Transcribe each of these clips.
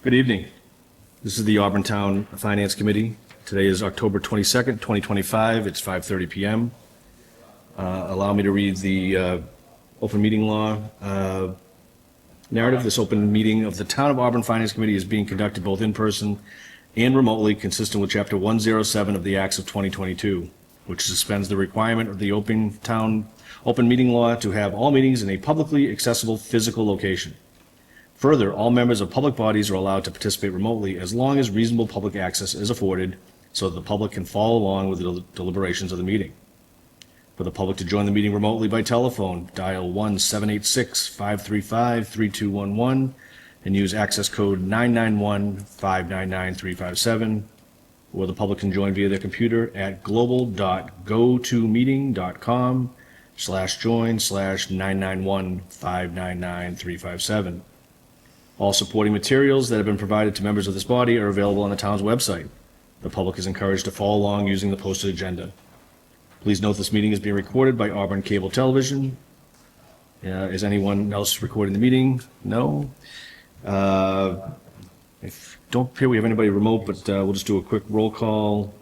Good evening. This is the Auburn Town Finance Committee. Today is October 22nd, 2025. It's 5:30 p.m. Allow me to read the open meeting law narrative. This open meeting of the Town of Auburn Finance Committee is being conducted both in person and remotely, consistent with Chapter 107 of the Acts of 2022, which suspends the requirement of the open meeting law to have all meetings in a publicly accessible physical location. Further, all members of public bodies are allowed to participate remotely as long as reasonable public access is afforded so that the public can follow along with the deliberations of the meeting. For the public to join the meeting remotely by telephone, dial 1-786-535-3211 and use access code 991-599-357, or the public can join via their computer at global.gotomeeting.com/join/991-599-357. All supporting materials that have been provided to members of this body are available on the town's website. The public is encouraged to follow along using the posted agenda. Please note this meeting is being recorded by Auburn Cable Television. Is anyone else recording the meeting? No. If don't appear we have anybody remote, but we'll just do a quick roll call.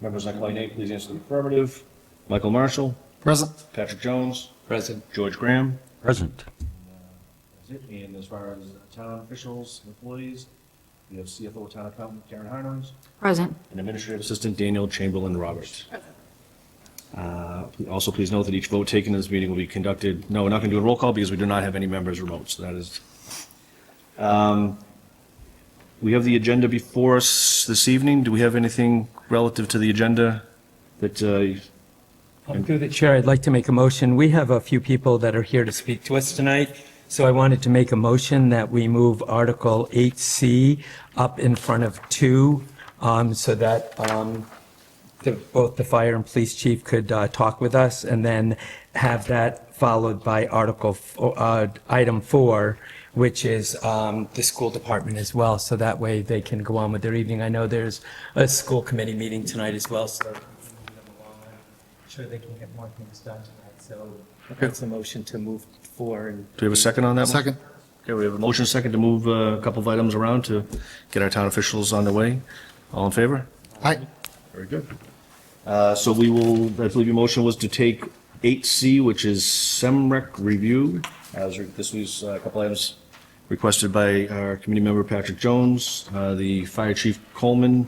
Members not calling name, please answer the affirmative. Michael Marshall. Present. Patrick Jones. Present. George Graham. Present. And as far as town officials, employees, we have CFO Town Accountant Karen Harnos Present. and Administrative Assistant Daniel Chamberlain Roberts. Also, please note that each vote taken in this meeting will be conducted. No, we're not going to do a roll call because we do not have any members remote. So that is. We have the agenda before us this evening. Do we have anything relative to the agenda that? Through the chair, I'd like to make a motion. We have a few people that are here to speak to us tonight, so I wanted to make a motion that we move Article 8C up in front of 2, so that both the fire and police chief could talk with us, and then have that followed by Item 4, which is the school department as well, so that way they can go on with their evening. I know there's a school committee meeting tonight as well, so I'm sure they can get more things done tonight, so that's a motion to move forward. Do we have a second on that? Second. Okay, we have a motion second to move a couple of items around to get our town officials on their way. All in favor? Aye. Very good. So we will, I believe your motion was to take 8C, which is SEMREC review. This was a couple items requested by our committee member Patrick Jones, the fire chief Coleman,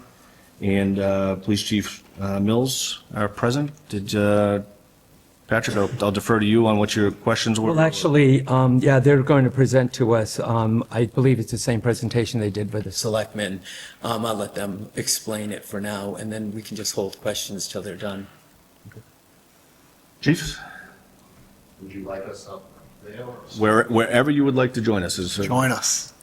and police chief Mills are present. Did Patrick, I'll defer to you on what your questions were. Well, actually, yeah, they're going to present to us, I believe it's the same presentation they did with the selectmen. I'll let them explain it for now, and then we can just hold questions till they're done. Chief? Would you like us up there? Wherever you would like to join us. Join us.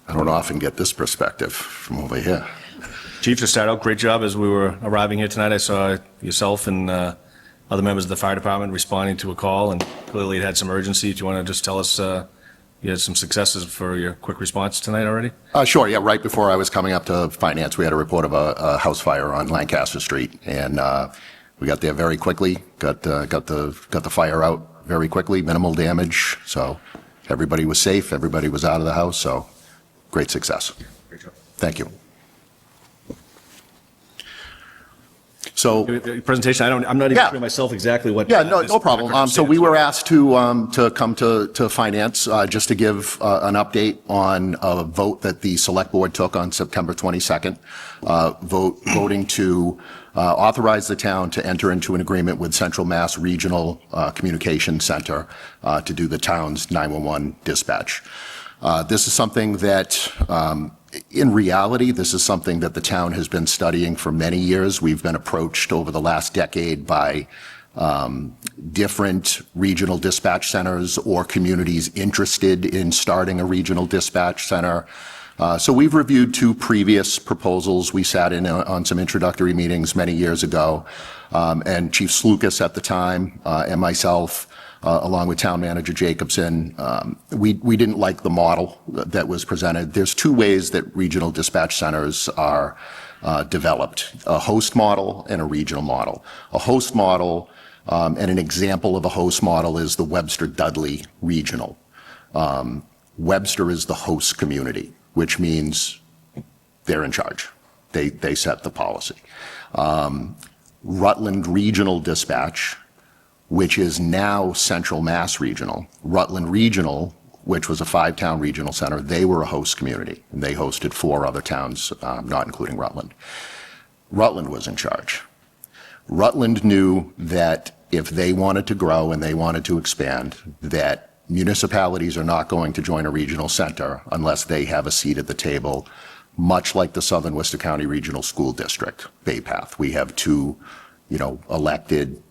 I don't often get this perspective from over here. Chief, to start out, great job. As we were arriving here tonight, I saw yourself and other members of the fire department responding to a call, and clearly it had some urgency. Do you want to just tell us you had some successes for your quick response tonight already? Sure, yeah, right before I was coming up to finance, we had a report of a house fire on Lancaster Street, and we got there very quickly, got the fire out very quickly, minimal damage, so everybody was safe, everybody was out of the house, so great success. Great job. Thank you. So, Presentation, I'm not even Yeah. sure myself exactly what. yeah, no problem. So we were asked to come to finance just to give an update on a vote that the select board took on September 22nd, voting to authorize the town to enter into an agreement with Central Mass Regional Communication Center to do the town's 911 dispatch. This is something that, in reality, this is something that the town has been studying for many years. We've been approached over the last decade by different regional dispatch centers or communities interested in starting a regional dispatch center. So we've reviewed 2 previous proposals. We sat in on some introductory meetings many years ago, and Chief Slukas at the time and myself along with Town Manager Jacobson. We didn't like the model that was presented. There's two ways that regional dispatch centers are developed: a host model and a regional model. A host model, and an example of a host model is the Webster Dudley Regional. Webster is the host community, which means they're in charge. They set the policy. Rutland Regional Dispatch, which is now Central Mass Regional. Rutland Regional, which was a 5-town regional center, they were a host community, and they hosted 4 other towns, not including Rutland. Rutland was in charge. Rutland knew that if they wanted to grow and they wanted to expand, that municipalities are not going to join a regional center unless they have a seat at the table, much like the Southern Worcester County Regional School District, Bay Path. We have 2, elected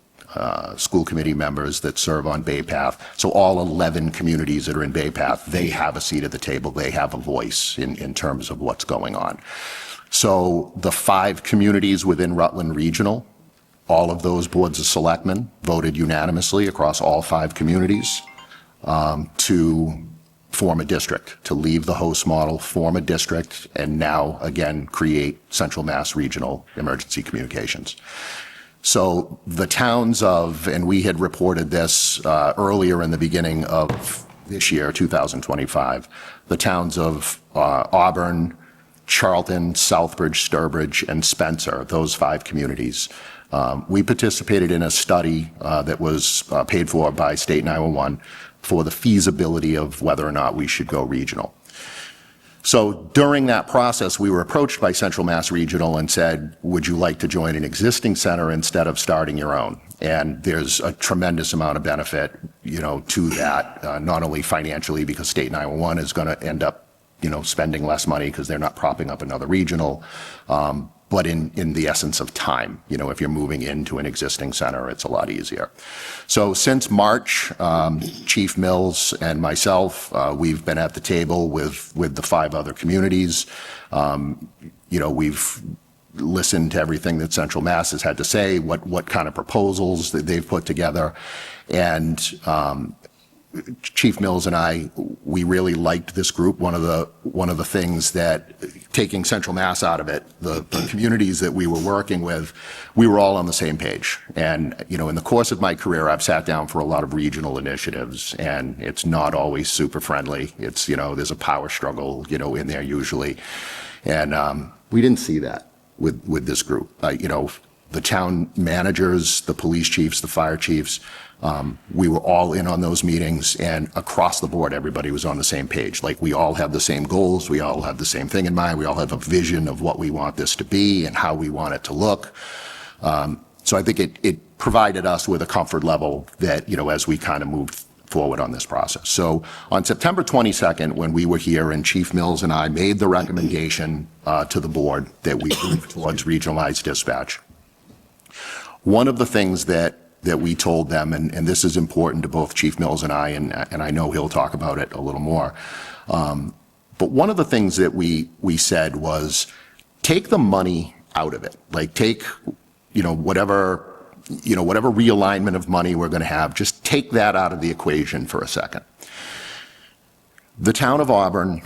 school committee members that serve on Bay Path. So all 11 communities that are in Bay Path, they have a seat at the table. They have a voice in terms of what's going on. So the 5 communities within Rutland Regional, all of those boards of selectmen voted unanimously across all 5 communities to form a district, to leave the host model, form a district, and now again create Central Mass Regional Emergency Communications. So the towns of, and we had reported this earlier in the beginning of this year, 2025, the towns of Auburn, Charlton, Southbridge, Sturbridge, and Spencer, those 5 communities. We participated in a study that was paid for by State 911 for the feasibility of whether or not we should go regional. So during that process, we were approached by Central Mass Regional and said, would you like to join an existing center instead of starting your own? And there's a tremendous amount of benefit, to that, not only financially because State 911 is going to end up, spending less money because they're not propping up another regional, but in the essence of time. If you're moving into an existing center, it's a lot easier. So since March, Chief Mills and myself, we've been at the table with the 5 other communities. We've listened to everything that Central Mass has had to say, what kind of proposals that they've put together. And Chief Mills and I, we really liked this group. One of the things that, taking Central Mass out of it, the communities that we were working with, we were all on the same page. And, in the course of my career, I've sat down for a lot of regional initiatives, and it's not always super friendly. It's, there's a power struggle, in there usually. And we didn't see that with this group. The town managers, the police chiefs, the fire chiefs, we were all in on those meetings, and across the board, everybody was on the same page. Like, we all have the same goals. We all have the same thing in mind. We all have a vision of what we want this to be and how we want it to look. So I think it provided us with a comfort level that, as we kind of moved forward on this process. So on September 22nd, when we were here and Chief Mills and I made the recommendation to the board that we move towards regionalized dispatch, one of the things that we told them, and this is important to both Chief Mills and I know he'll talk about it a little more, but one of the things that we said was, take the money out of it. Like, take, whatever realignment of money we're going to have, just take that out of the equation for a second. The town of Auburn,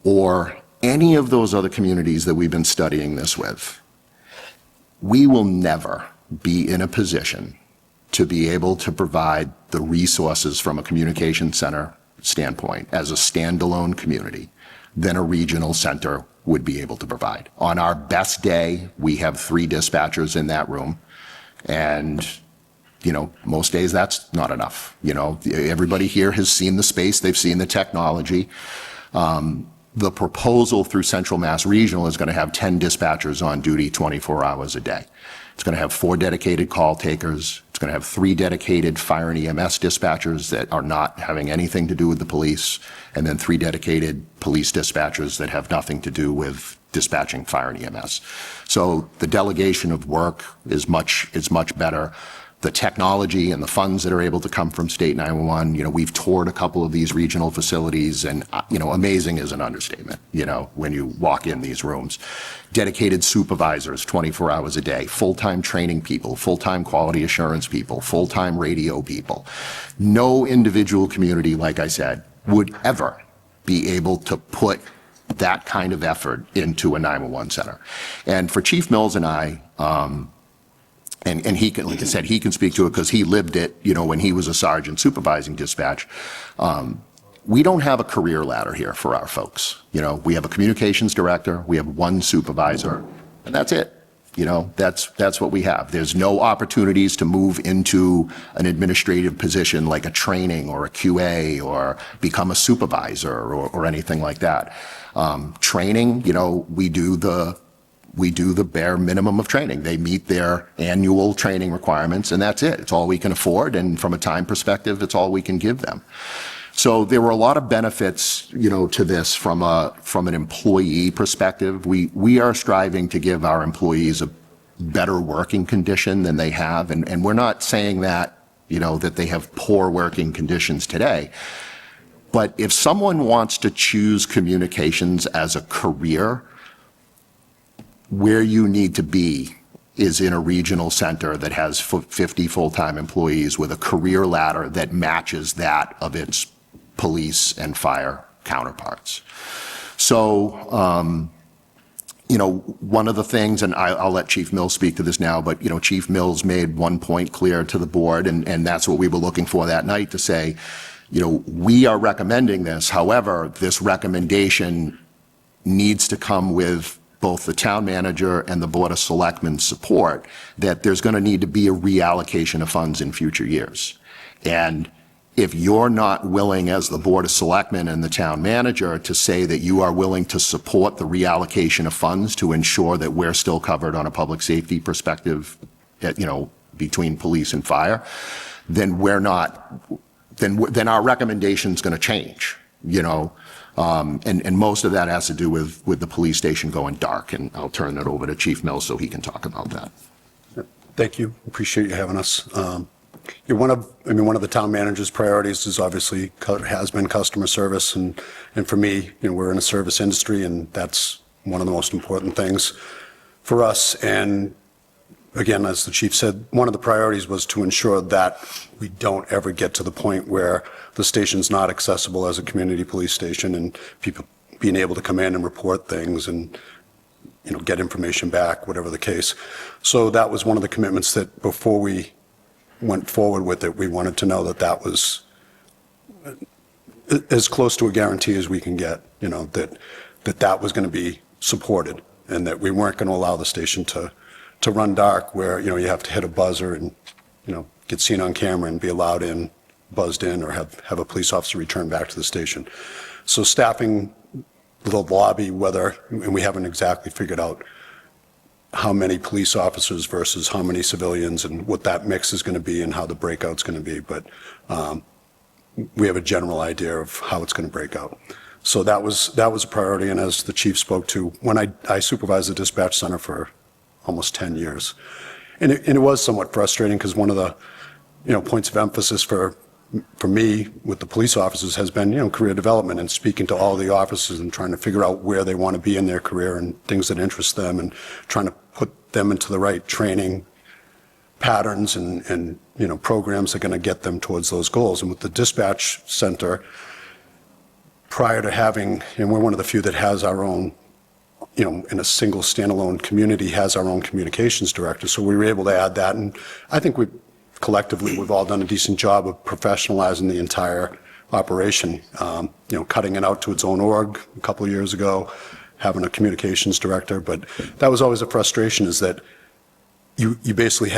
or any of those other communities that we've been studying this with, we will never be in a position to be able to provide the resources from a communication center standpoint as a standalone community than a regional center would be able to provide. On our best day, we have 3 dispatchers in that room, and most days that's not enough. Everybody here has seen the space, they've seen the technology. The proposal through Central Mass Regional is going to have 10 dispatchers on duty 24 hours a day. It's going to have 4 dedicated call takers. It's going to have 3 dedicated fire and EMS dispatchers that are not having anything to do with the police, and then 3 dedicated police dispatchers that have nothing to do with dispatching fire and EMS. So the delegation of work is much better. the technology and the funds that are able to come from State 911. You know, we've toured a couple of these regional facilities, and, you know, amazing is an understatement, you know, when you walk in these rooms. Dedicated supervisors 24 hours a day, full-time training people, full-time quality assurance people, full-time radio people. No individual community, like I said, would ever be able to put that kind of effort into a 911 center. And for Chief Mills and I, and he can, like I said, he can speak to it because he lived it, you know, when he was a sergeant supervising dispatch. We don't have a career ladder here for our folks. You know, we have a communications director, we have one supervisor, and that's it. You know, that's what we have. There's no opportunities to move into an administrative position like a training or a QA or become a supervisor or anything like that. Training, you know, we do the bare minimum of training. They meet their annual training requirements, and that's it. It's all we can afford, and from a time perspective, it's all we can give them. So there were a lot of benefits, you know, to this from an employee perspective. We are striving to give our employees a better working condition than they have, and we're not saying that, you know, that they have poor working conditions today. But if someone wants to choose communications as a career, where you need to be is in a regional center that has 50 full-time employees with a career ladder that matches that of its police and fire counterparts. So, you know, one of the things, and I'll let Chief Mills speak to this now, but, you know, Chief Mills made one point clear to the board, and that's what we were looking for that night, to say, you know, we are recommending this. However, this recommendation needs to come with both the town manager and the Board of Selectmen's support, that there's going to need to be a reallocation of funds in future years. And if you're not willing, as the Board of Selectmen and the town manager, to say that you are willing to support the reallocation of funds to ensure that we're still covered on a public safety perspective, you know, between police and fire, then we're not, then our recommendation's going to change, you know. And most of that has to do with the police station going dark, and I'll turn it over to Chief Mills so he can talk about that. Thank you. Appreciate you having us. One of the town manager's priorities is obviously has been customer service, and for me, you know, we're in a service industry, and that's one of the most important things for us. And again, as the chief said, one of the priorities was to ensure that we don't ever get to the point where the station's not accessible as a community police station, and people being able to come in and report things and, you know, get information back, whatever the case. So that was one of the commitments that before we went forward with it, we wanted to know that that was as close to a guarantee as we can get, you know, that was going to be supported, and that we weren't going to allow the station to run dark where, you know, you have to hit a buzzer and, you know, get seen on camera and be allowed in, buzzed in, or have a police officer return back to the station. So staffing the lobby, and we haven't exactly figured out how many police officers versus how many civilians and what that mix is going to be and how the breakout's going to be. But we have a general idea of how it's going to break out. So that was a priority. And as the chief spoke to, when I supervised the dispatch center for almost 10 years, and it was somewhat frustrating, because one of the, you know, points of emphasis for me with the police officers has been, you know, career development and speaking to all the officers and trying to figure out where they want to be in their career and things that interest them, and trying to put them into the right training patterns and you know, programs that are going to get them towards those goals. And with the dispatch center, prior to having, and we're one of the few that has our own, you know, in a single standalone community, has our own communications director. So we were able to add that, and I think collectively, we've all done a decent job of professionalizing the entire operation. You know, cutting it out to its own org a couple of years ago, having a communications director. But that was always a frustration, is that you basically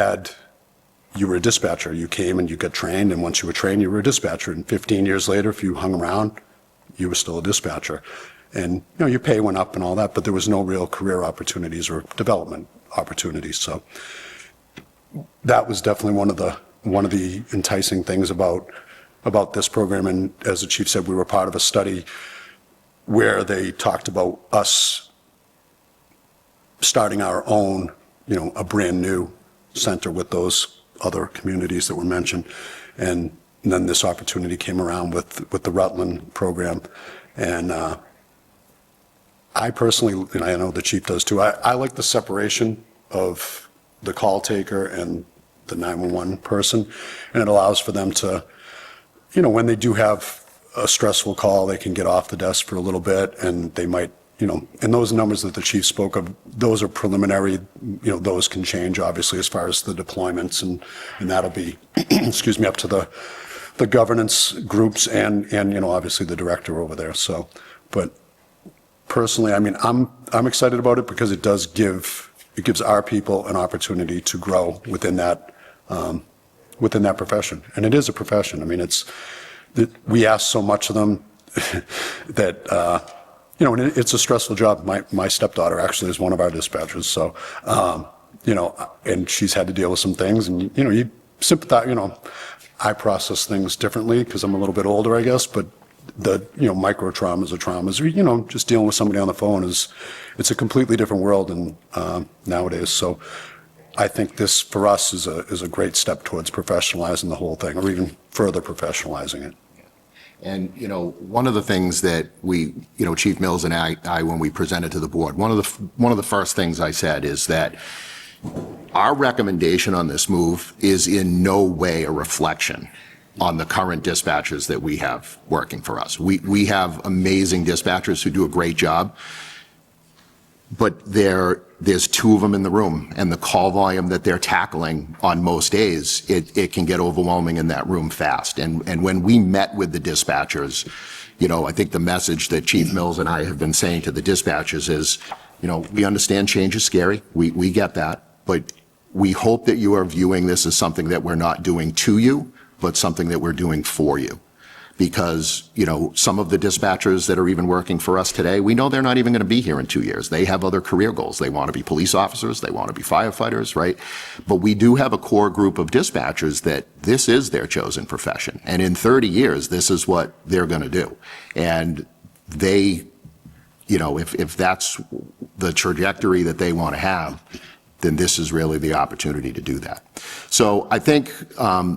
you were a dispatcher. You came and you got trained, and once you were trained, you were a dispatcher. And 15 years later, if you hung around, you were still a dispatcher. And, you know, your pay went up and all that, but there was no real career opportunities or development opportunities. So that was definitely one of the enticing things about this program. And as the chief said, we were part of a study where they talked about us starting our own, you know, a brand new center with those other communities that were mentioned. And then this opportunity came around with the Rutland program. And I personally, and I know the chief does too, I like the separation of the call taker and the 911 person. And it allows for them to, you know, when they do have a stressful call, they can get off the desk for a little bit, and they might, you know, and those numbers that the chief spoke of, those are preliminary, you know, those can change obviously as far as the deployments, and that'll be, excuse me, up to the governance groups and, you know, obviously the director over there. So, but personally, I mean, I'm excited about it because it gives our people an opportunity to grow within that profession. And it is a profession. I mean, we ask so much of them that, you know, and it's a stressful job. My stepdaughter actually is one of our dispatchers. So, you know, and she's had to deal with some things, and, you know, you sympathize, you know, I process things differently because I'm a little bit older, I guess, but the, you know, micro traumas or traumas, or, you know, just dealing with somebody on the phone it's a completely different world and nowadays. So I think this for us is a great step towards professionalizing the whole thing, or even further professionalizing it. And, you know, one of the things that we, you know, Chief Mills and I, when we presented to the board, one of the first things I said is that our recommendation on this move is in no way a reflection on the current dispatchers that we have working for us. We have amazing dispatchers who do a great job, but there's two of them in the room, and the call volume that they're tackling on most days, it can get overwhelming in that room fast. And when we met with the dispatchers, you know, I think the message that Chief Mills and I have been saying to the dispatchers is, you know, we understand change is scary. We get that, but we hope that you are viewing this as something that we're not doing to you, but something that we're doing for you. Because, you know, some of the dispatchers that are even working for us today, we know they're not even going to be here in 2 years. They have other career goals. They want to be police officers. They want to be firefighters, right? But we do have a core group of dispatchers that this is their chosen profession. And in 30 years, this is what they're going to do. And they, you know, if that's the trajectory that they want to have, then this is really the opportunity to do that. So I think,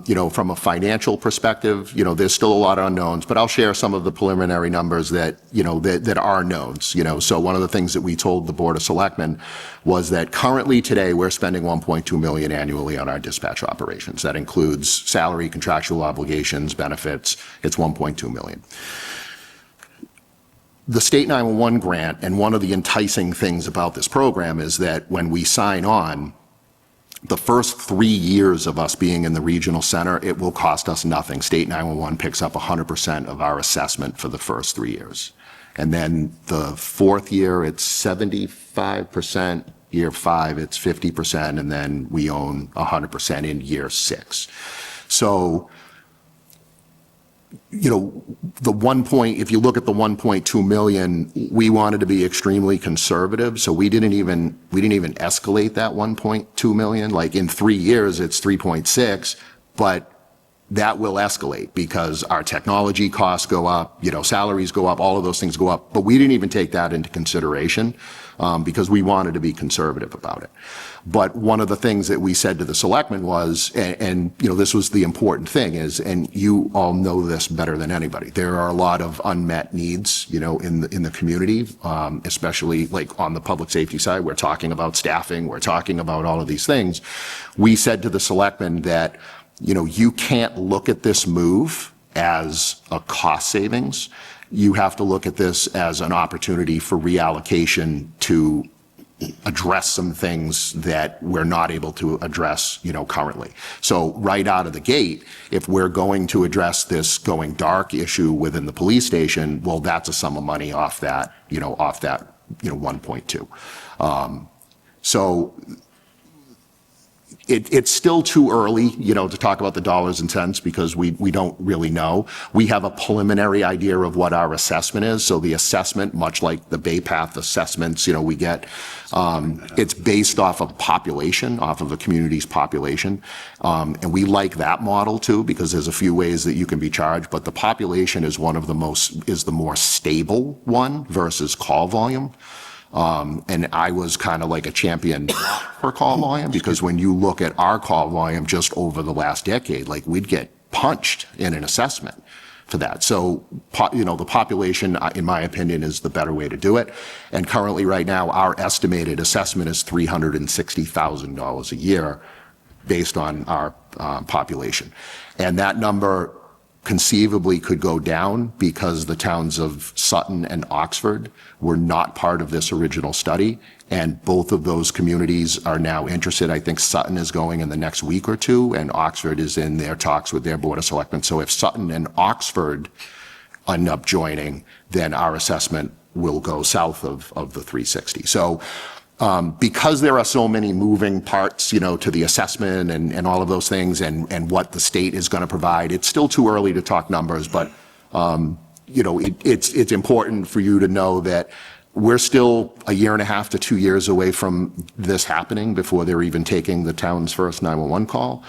you know, from a financial perspective, you know, there's still a lot of unknowns, but I'll share some of the preliminary numbers that, you know, that are knowns, you know. So one of the things that we told the Board of Selectmen was that currently today we're spending $1.2 million annually on our dispatch operations. That includes salary, contractual obligations, benefits. It's $1.2 million. The State 911 grant, and one of the enticing things about this program is that when we sign on, the first 3 years of us being in the regional center, it will cost us nothing. State 911 picks up 100% of our assessment for the first 3 years. And then the fourth year, it's 75%. Year 5, it's 50%. And then we own 100% in year 6. So, you know, if you look at the 1.2 million, we wanted to be extremely conservative. So we didn't even escalate that 1.2 million. Like in 3 years, it's 3.6, but that will escalate because our technology costs go up, you know, salaries go up, all of those things go up. But we didn't even take that into consideration because we wanted to be conservative about it. But one of the things that we said to the selectmen was, and you know, this was the important thing is, and you all know this better than anybody, there are a lot of unmet needs, you know, in the community, especially like on the public safety side. We're talking about staffing, we're talking about all of these things. We said to the selectmen that, you know, you can't look at this move as a cost savings. You have to look at this as an opportunity for reallocation to address some things that we're not able to address, you know, currently. So right out of the gate, if we're going to address this going dark issue within the police station, well, that's a sum of money off that 1.2. So it's still too early, you know, to talk about the dollars and cents because we don't really know. We have a preliminary idea of what our assessment is. So the assessment, much like the Bay Path assessments, you know, we get, it's based off of population, off of the community's population. And we like that model too, because there's a few ways that you can be charged, but the population is the more stable one versus call volume. And I was kind of like a champion for call volume, because when you look at our call volume just over the last decade, like we'd get punched in an assessment for that. So, the population, in my opinion, is the better way to do it. And currently right now, our estimated assessment is $360,000 a year based on our population. And that number conceivably could go down because the towns of Sutton and Oxford were not part of this original study. And both of those communities are now interested. I think Sutton is going in the next week or two, and Oxford is in their talks with their Board of Selectmen. So if Sutton and Oxford end up joining, then our assessment will go south of the 360. So because there are so many moving parts, to the assessment and all of those things and what the state is going to provide, it's still too early to talk numbers, but, it's important for you to know that we're still a year and a half to 2 years away from this happening before they're even taking the town's first 911 call.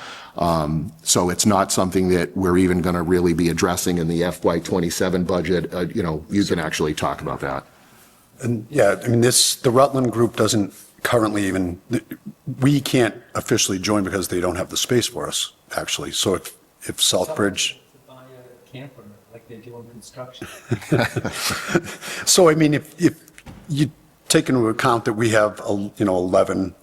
So it's not something that we're even going to really be addressing in the FY27 budget. You can actually talk about that. And yeah, I mean, the Rutland group doesn't currently even, we can't officially join because they don't have the space for us, actually. So if Southbridge. Buy a camper like they do in construction. So, I mean, if you take into account that we have, 11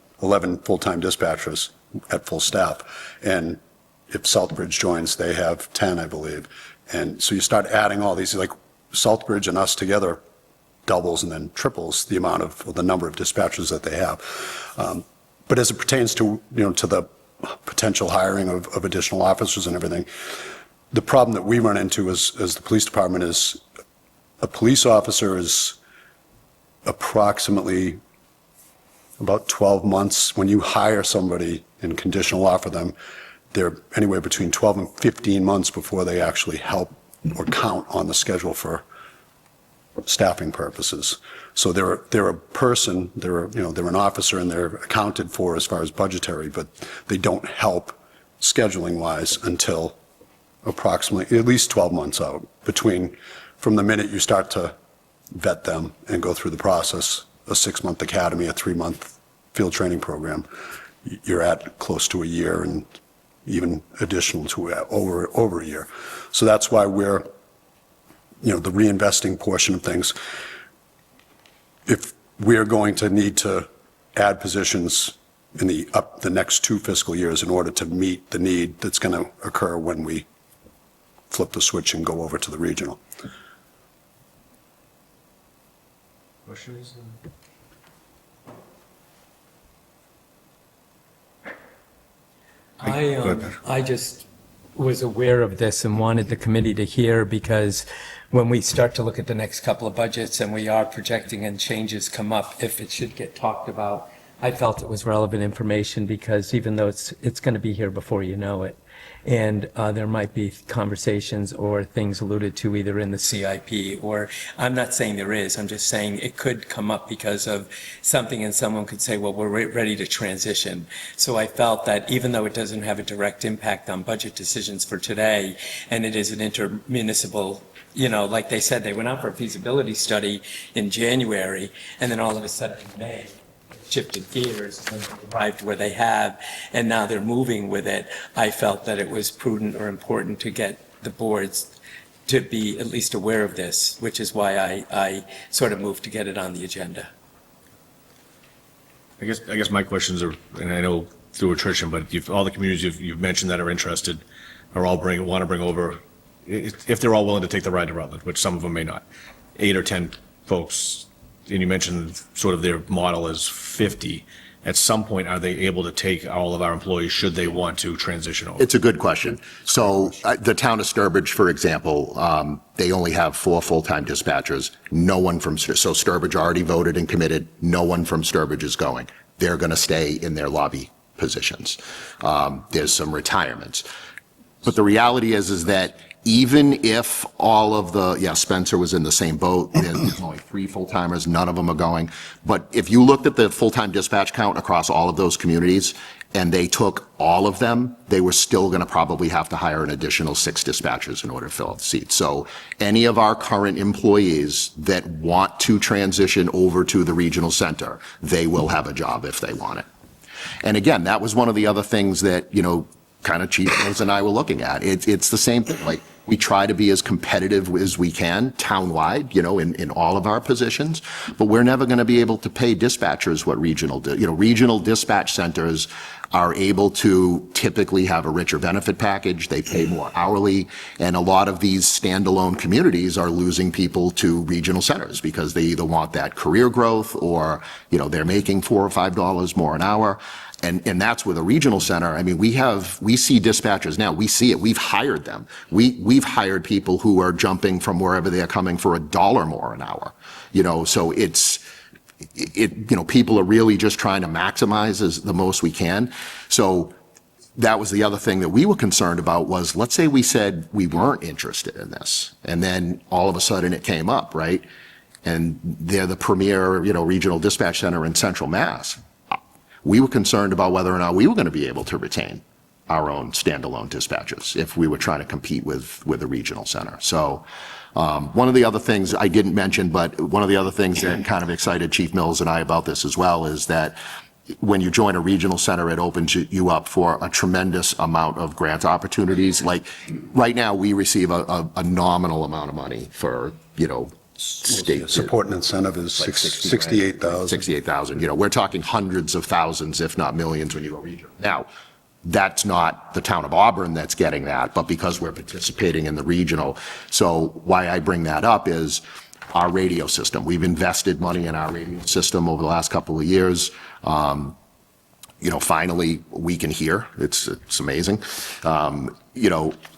full-time dispatchers at full staff, and if Southbridge joins, they have 10, I believe. And so you start adding all these, like Southbridge and us together doubles and then triples the amount of, or the number of dispatchers that they have. But as it pertains to, to the potential hiring of additional officers and everything, the problem that we run into as the police department is a police officer is approximately about 12 months. When you hire somebody and conditional offer them, they're anywhere between 12 and 15 months before they actually help or count on the schedule for staffing purposes. So they're a person, they're an officer, and they're accounted for as far as budgetary, but they don't help scheduling wise until approximately at least 12 months out, from the minute you start to vet them and go through the process, a 6-month academy, a 3-month field training program, you're at close to a year and even additional to over a year. So that's why we're, the reinvesting portion of things. If we're going to need to add positions in the next 2 fiscal years in order to meet the need that's going to occur when we flip the switch and go over to the regional. Questions? I just was aware of this and wanted the committee to hear, because when we start to look at the next couple of budgets and we are projecting and changes come up, if it should get talked about, I felt it was relevant information, because even though it's going to be here before you know it, and there might be conversations or things alluded to either in the CIP, or I'm not saying there is, I'm just saying it could come up because of something, and someone could say, well, we're ready to transition. So I felt that even though it doesn't have a direct impact on budget decisions for today, and it is an intermunicipal, like they said, they went out for a feasibility study in January, and then all of a sudden in May, shifted gears and arrived where they have, and now they're moving with it. I felt that it was prudent or important to get the boards to be at least aware of this, which is why I sort of moved to get it on the agenda. I guess my questions are, and I know through attrition, but all the communities you've mentioned that are interested are all want to bring over, if they're all willing to take the ride to Rutland, which some of them may not, 8 or 10 folks. And you mentioned sort of their model is 50. At some point, are they able to take all of our employees should they want to transition over? It's a good question. So the town of Sturbridge, for example, they only have 4 full-time dispatchers. No one from, so Sturbridge already voted and committed. No one from Sturbridge is going. They're going to stay in their lobby positions. There's some retirements. But the reality is that even if all of Spencer was in the same boat, there's only 3 full-timers, none of them are going. But if you looked at the full-time dispatch count across all of those communities, and they took all of them, they were still going to probably have to hire an additional 6 dispatchers in order to fill out the seats. So any of our current employees that want to transition over to the regional center, they will have a job if they want it. And again, that was one of the other things that, kind of Chief Mills and I were looking at. It's the same thing. Like, we try to be as competitive as we can townwide, in all of our positions, but we're never going to be able to pay dispatchers what regional do. Regional dispatch centers are able to typically have a richer benefit package. They pay more hourly, and a lot of these standalone communities are losing people to regional centers because they either want that career growth or, they're making $4 or $5 more an hour. And that's with a regional center. I mean, we see dispatchers now. We see it. We've hired them. We've hired people who are jumping from wherever they are coming for $1 more an hour. So people are really just trying to maximize as the most we can. So that was the other thing that we were concerned about was, let's say we said we weren't interested in this, and then all of a sudden it came up, right? And they're the premier, regional dispatch center in Central Mass. We were concerned about whether or not we were going to be able to retain our own standalone dispatchers if we were trying to compete with a regional center. So one of the other things I didn't mention, but one of the other things that kind of excited Chief Mills and I about this as well is that when you join a regional center, it opens you up for a tremendous amount of grant opportunities. Like right now, we receive a nominal amount of money for, state Support and incentive is like 68,000. 68,000. We're talking hundreds of thousands, if not millions, when you go regional. Now, that's not the town of Auburn that's getting that, but because we're participating in the regional. So why I bring that up is our radio system. We've invested money in our radio system over the last couple of years. Finally we can hear. It's amazing.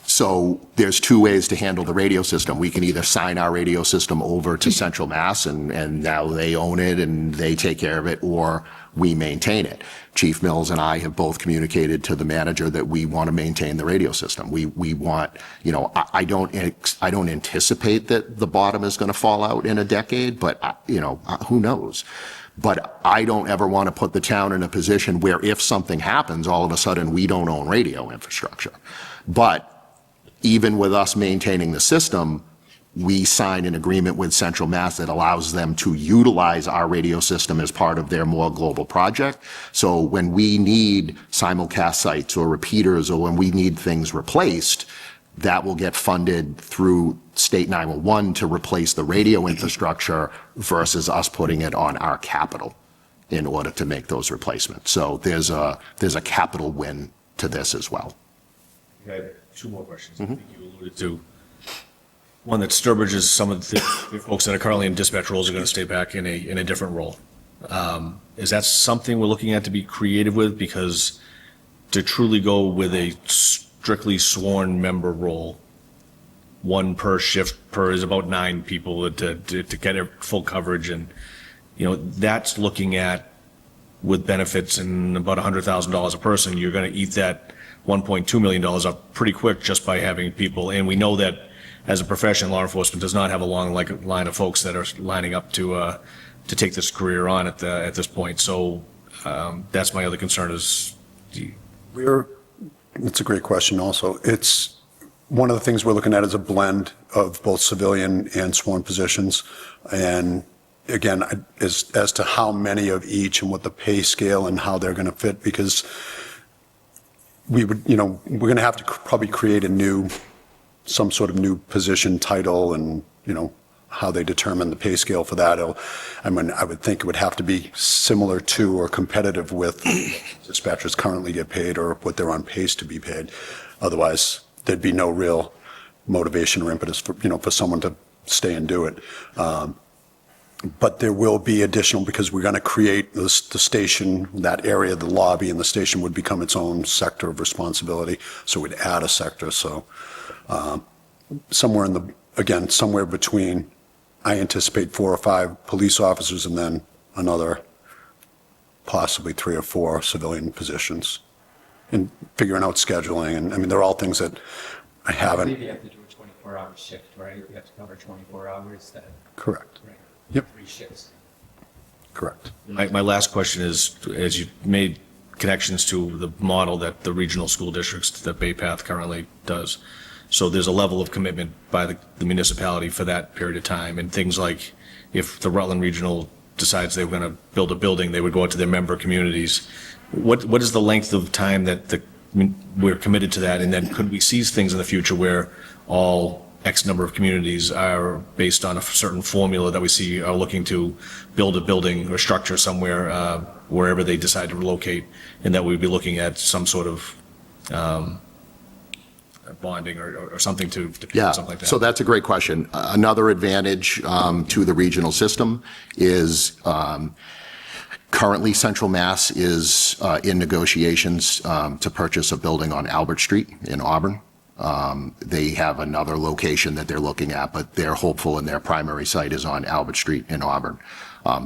So there's 2 ways to handle the radio system. We can either sign our radio system over to Central Mass and now they own it and they take care of it, or we maintain it. Chief Mills and I have both communicated to the manager that we want to maintain the radio system. We want, I don't anticipate that the bottom is going to fall out in a decade, but who knows? But I don't ever want to put the town in a position where if something happens, all of a sudden we don't own radio infrastructure. But even with us maintaining the system, we sign an agreement with Central Mass that allows them to utilize our radio system as part of their more global project. So when we need simulcast sites or repeaters, or when we need things replaced, that will get funded through State 911 to replace the radio infrastructure versus us putting it on our capital in order to make those replacements. So there's a capital win to this as well. I have 2 more questions. I think you alluded to one, that Sturbridge is some of the folks that are currently in dispatch roles are going to stay back in a different role. Is that something we're looking at to be creative with? Because to truly go with a strictly sworn member role, 1 per shift is about 9 people to get full coverage. And, that's looking at with benefits and about $100,000 a person, you're going to eat that $1.2 million up pretty quick just by having people. And we know that as a profession, law enforcement does not have a long line of folks that are lining up to take this career on at this point. So that's my other concern is. It's a great question also. It's one of the things we're looking at is a blend of both civilian and sworn positions. And again, as to how many of each and what the pay scale and how they're going to fit, because we would, we're going to have to probably create some sort of new position title and, how they determine the pay scale for that. I would think it would have to be similar to or competitive with dispatchers currently get paid or what they're on pace to be paid. Otherwise, there'd be no real motivation or impetus for someone to stay and do it. But there will be additional, because we're going to create the station, that area, the lobby and the station would become its own sector of responsibility. So we'd add a sector. So somewhere between, I anticipate 4 or 5 police officers and then another possibly 3 or 4 civilian positions, and figuring out scheduling. And they're all things that I haven't. I believe you have to do a 24-hour shift, right? You have to cover 24 hours. Correct. Right. Yep. 3 shifts. Correct. My last question is, as you made connections to the model that the regional school districts, that Bay Path currently does. So there's a level of commitment by the municipality for that period of time. And things like if the Rutland Regional decides they were going to build a building, they would go out to their member communities. What is the length of time that we're committed to that? And then could we seize things in the future where all X number of communities are based on a certain formula that we see are looking to build a building or structure somewhere, wherever they decide to relocate, and that we'd be looking at some sort of bonding or something to Yeah, something like that? so that's a great question. Another advantage to the regional system is currently Central Mass is in negotiations to purchase a building on Albert Street in Auburn. They have another location that they're looking at, but they're hopeful and their primary site is on Albert Street in Auburn.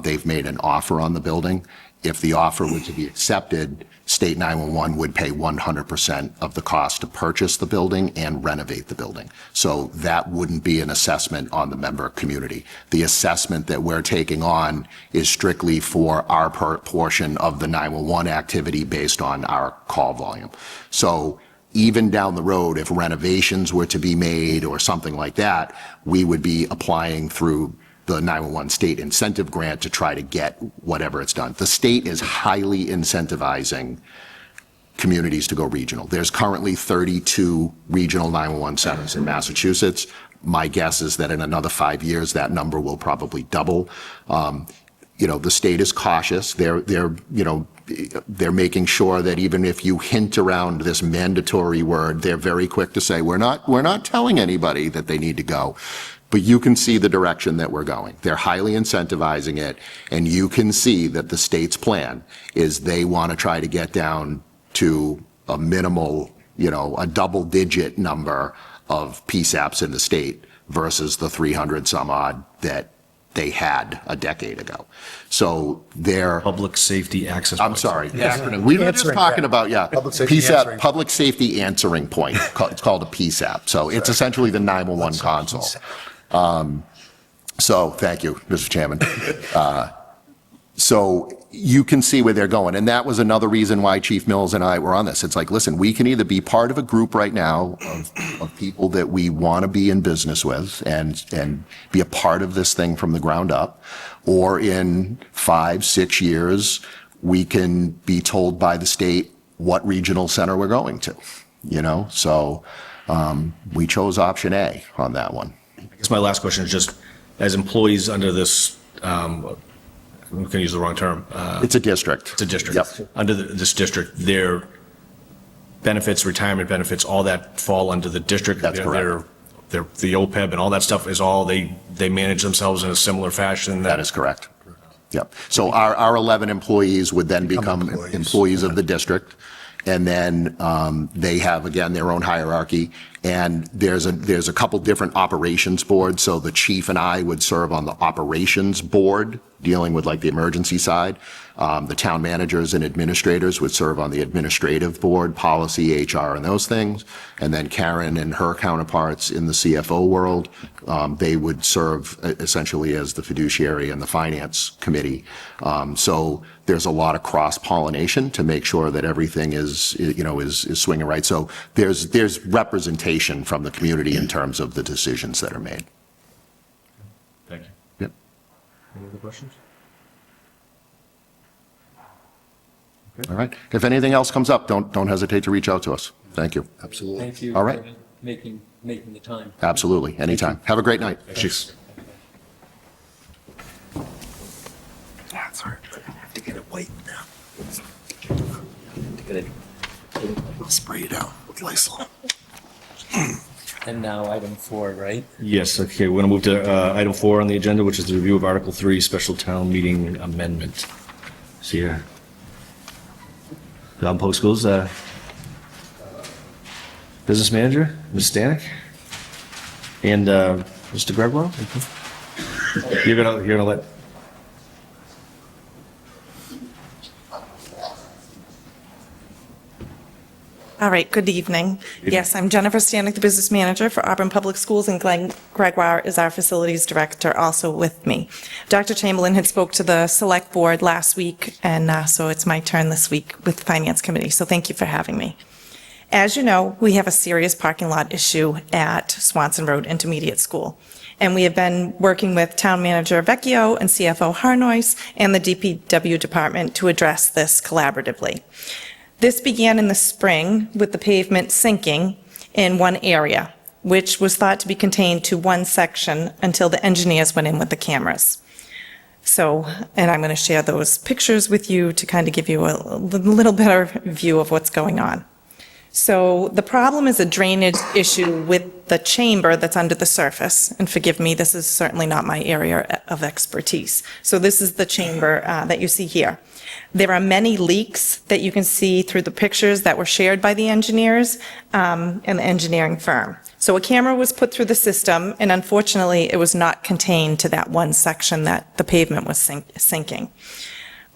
They've made an offer on the building. If the offer were to be accepted, State 911 would pay 100% of the cost to purchase the building and renovate the building. So that wouldn't be an assessment on the member community. The assessment that we're taking on is strictly for our portion of the 911 activity based on our call volume. So even down the road, if renovations were to be made or something like that, we would be applying through the 911 state incentive grant to try to get whatever it's done. The state is highly incentivizing communities to go regional. There's currently 32 regional 911 centers in Massachusetts. My guess is that in another 5 years, that number will probably double. The state is cautious. They're making sure that even if you hint around this mandatory word, they're very quick to say, we're not telling anybody that they need to go. But you can see the direction that we're going. They're highly incentivizing it, and you can see that the state's plan is they want to try to get down to a minimal, a double-digit number of PSAPs in the state versus the 300 some odd that they had a decade ago. So they're... Public Safety Access I'm Point. sorry. The acronym. We were just talking about, Public safety PSAP, answering. Public Safety Answering Point. It's called a PSAP. So it's essentially the 911 console. So thank you, Mr. Chairman. So you can see where they're going. And that was another reason why Chief Mills and I were on this. It's like, listen, we can either be part of a group right now of people that we want to be in business with and be a part of this thing from the ground up, or in 5-6 years, we can be told by the state what regional center we're going to, So we chose option A on that one. I guess my last question is just, as employees under this, I'm going to use the wrong term. It's a district. It's a district. Yep. Under this district, their benefits, retirement benefits, all that fall under the district. That's correct. The OPEB and all that stuff is all, they manage themselves in a similar fashion? That is correct. Yep. So our 11 employees would then become employees of the district. And then they have, again, their own hierarchy. And there's a couple different operations boards. So the chief and I would serve on the operations board, dealing with like the emergency side. The town managers and administrators would serve on the administrative board, policy, HR, and those things. And then Karen and her counterparts in the CFO world, they would serve essentially as the fiduciary and the finance committee. So there's a lot of cross-pollination to make sure that everything is swinging right. So there's representation from the community in terms of the decisions that are made. Thank you. Yep. Any other questions? All right. If anything else comes up, don't hesitate to reach out to us. Thank you. Absolutely. Thank you All right. for making the time. Absolutely. Anytime. Have a great night. Thanks. That's hard. I have to get it white now. I'll spray it out with Lysol. And now item 4, right? Yes, okay, we're going to move to item 4 on the agenda, which is the review of Article 3, Special Town Meeting Amendment. See ya. John Polk Schools, Business Manager, Ms. Stanek, and Mr. Gregwell. You're gonna let. All right, good evening. Yes, I'm Jennifer Stanek, the business manager for Auburn Public Schools, and Glenn Gregoire is our facilities director, also with me. Dr. Chamberlain had spoke to the select board last week, and so it's my turn this week with the Finance Committee, so thank you for having me. As you know, we have a serious parking lot issue at Swanson Road Intermediate School, and we have been working with Town Manager Vecchio and CFO Harnois and the DPW department to address this collaboratively. This began in the spring with the pavement sinking in one area, which was thought to be contained to one section until the engineers went in with the cameras. So, and I'm going to share those pictures with you to kind of give you a little better view of what's going on. So the problem is a drainage issue with the chamber that's under the surface. And forgive me, this is certainly not my area of expertise. So this is the chamber that you see here. There are many leaks that you can see through the pictures that were shared by the engineers and the engineering firm. So a camera was put through the system, and unfortunately, it was not contained to that one section that the pavement was sinking.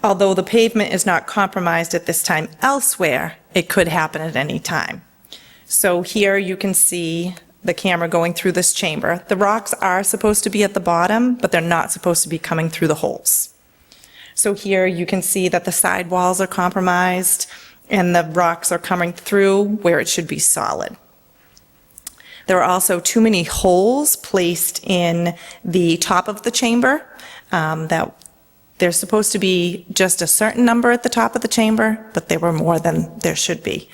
Although the pavement is not compromised at this time elsewhere, it could happen at any time. So here you can see the camera going through this chamber. The rocks are supposed to be at the bottom, but they're not supposed to be coming through the holes. So here you can see that the side walls are compromised and the rocks are coming through where it should be solid. There are also too many holes placed in the top of the chamber that there's supposed to be just a certain number at the top of the chamber, but there were more than there should be.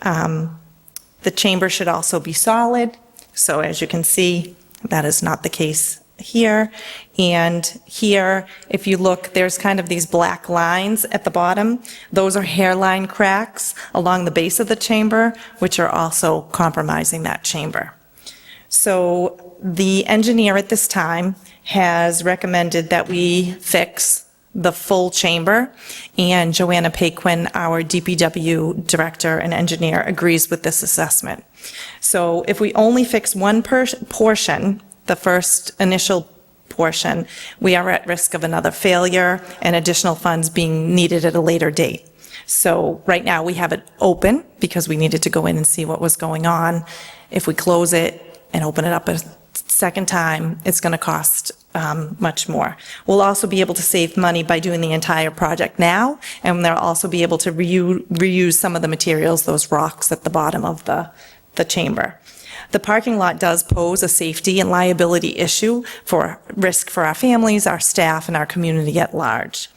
The chamber should also be solid. So as you can see, that is not the case here. And here, if you look, there's kind of these black lines at the bottom. Those are hairline cracks along the base of the chamber, which are also compromising that chamber. So the engineer at this time has recommended that we fix the full chamber, and Joanna Paquin, our DPW director and engineer, agrees with this assessment. So if we only fix one portion, the first initial portion, we are at risk of another failure and additional funds being needed at a later date. So right now we have it open because we needed to go in and see what was going on. If we close it and open it up a second time, it's going to cost much more. We'll also be able to save money by doing the entire project now, and they'll also be able to reuse some of the materials, those rocks at the bottom of the chamber. The parking lot does pose a safety and liability issue for risk for our families, our staff, and our community at large.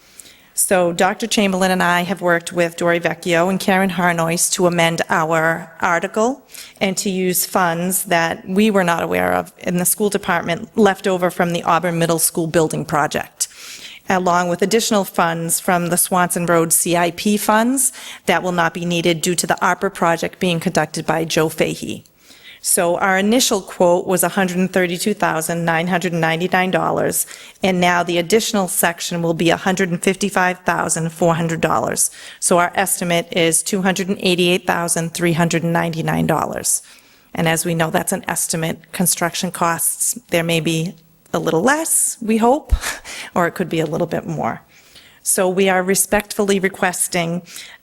So Dr. Chamberlain and I have worked with Dory Vecchio and Karen Harnois to amend our article and to use funds that we were not aware of in the school department left over from the Auburn Middle School building project, along with additional funds from the Swanson Road CIP funds that will not be needed due to the ARPA project being conducted by Joe Fahey. So our initial quote was $132,999, and now the additional section will be $155,400. So our estimate is $288,399. And as we know, that's an estimate. Construction costs, there may be a little less, we hope, or it could be a little bit more. So we are respectfully requesting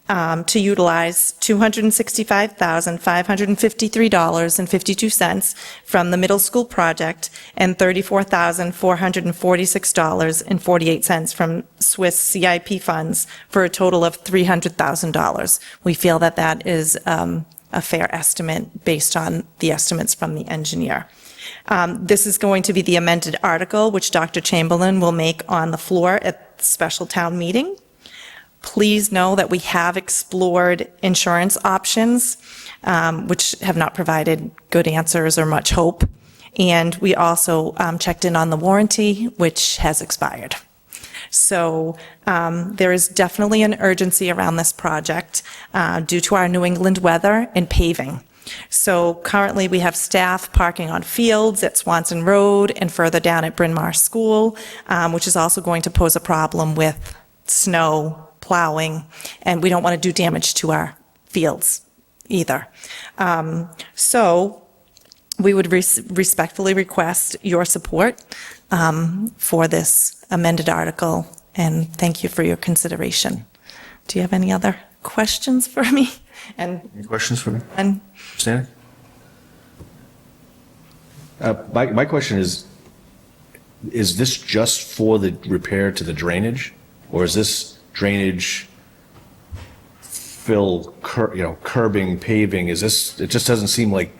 to utilize $265,553.52 from the middle school project and $34,446.48 from Swiss CIP funds for a total of $300,000. We feel that that is a fair estimate based on the estimates from the engineer. This is going to be the amended article, which Dr. Chamberlain will make on the floor at the special town meeting. Please know that we have explored insurance options, which have not provided good answers or much hope. And we also checked in on the warranty, which has expired. So there is definitely an urgency around this project due to our New England weather and paving. So currently we have staff parking on fields at Swanson Road and further down at Bryn Mawr School, which is also going to pose a problem with snow plowing, and we don't want to do damage to our fields either. So we would respectfully request your support for this amended article, and thank you for your consideration. Do you have any other questions for me? And, Any questions for me? and Stanek? My question is this just for the repair to the drainage? Or is this drainage fill, curbing, paving? Is this, it just doesn't seem like,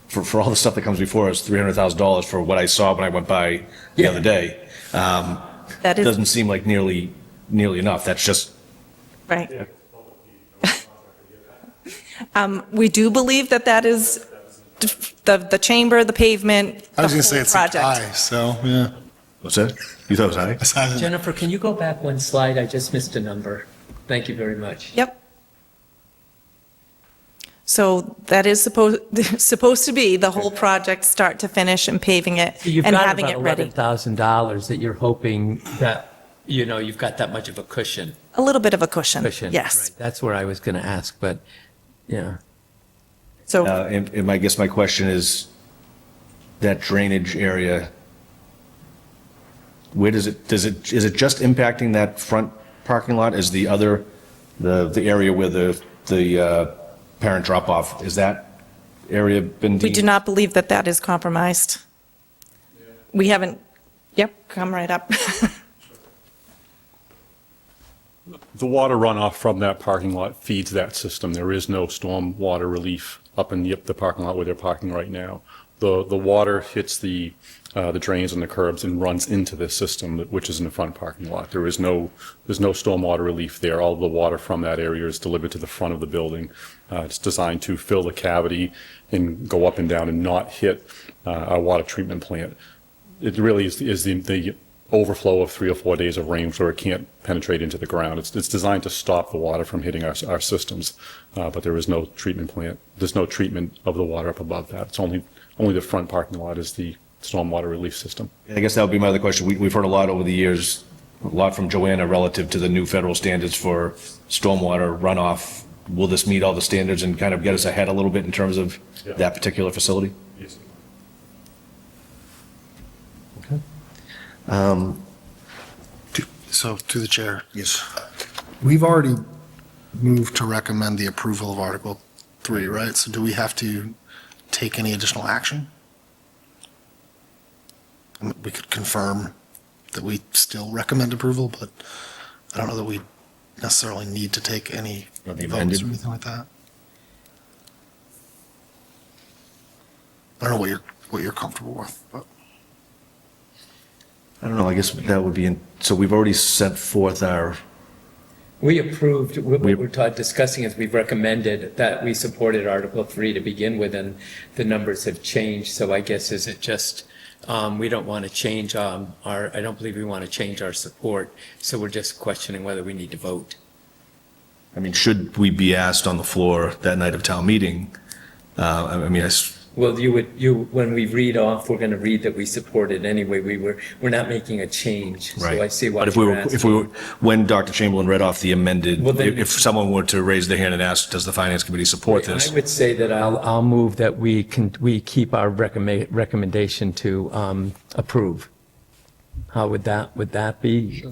for all the stuff that comes before us, $300,000 for what I saw when I went by the other day. that is, Doesn't seem like nearly enough. That's just, right. We do believe that is the chamber, the pavement, I was the going to say whole it's project. high, so, yeah. what's that? You thought it was high? It's high. Jennifer, can you go back one slide? I just missed a number. Thank you very much. Yep. So that is supposed to be the whole project, start to finish, and paving it You've and got having about it ready. $11,000 that you're hoping that, you've got that much of a cushion. A little bit of a cushion, yes. Right. That's where I was going to ask, but, yeah. So And I guess my question is, that drainage area, where is it just impacting that front parking lot? Is the other, the area where the parent drop-off, is that area been deemed? we do not believe that is compromised. We haven't, yep, come right up. The water runoff from that parking lot feeds that system. There is no storm water relief up in the parking lot where they're parking right now. The water hits the drains and the curbs and runs into this system, which is in the front parking lot. There's no storm water relief there. All of the water from that area is delivered to the front of the building. It's designed to fill the cavity and go up and down and not hit our water treatment plant. It really is the overflow of 3 or 4 days of rain where it can't penetrate into the ground. It's designed to stop the water from hitting our systems, but there is no treatment plant. There's no treatment of the water up above that. It's only the front parking lot is the stormwater relief system. I guess that would be my other question. We've heard a lot over the years, a lot from Joanna relative to the new federal standards for stormwater runoff. Will this meet all the standards and kind of get us ahead a little bit in terms of that particular facility? Yes. So, to the chair. Yes. We've already moved to recommend the approval of Article 3, right? So do we have to take any additional action? We could confirm that we still recommend approval, but I don't know that we necessarily need to take any Or the votes or amended? anything like that. I don't know what you're comfortable with, but. I don't know, I guess that would be, so we've already set forth our, We approved, what we're discussing is we've recommended that we supported Article 3 to begin with, and the numbers have changed, so I guess is it just, we don't want to change I don't believe we want to change our support, so we're just questioning whether we need to vote. I mean, should we be asked on the floor that night of town meeting? Well, when we read off, we're going to read that we support it anyway, we're not making a change, so I see why But you're asking. if we were, when Dr. Chamberlain read off the amended, Well, then- if someone were to raise their hand and ask, does the finance committee support this? I would say that I'll move that we keep our recommendation to approve. How would that be?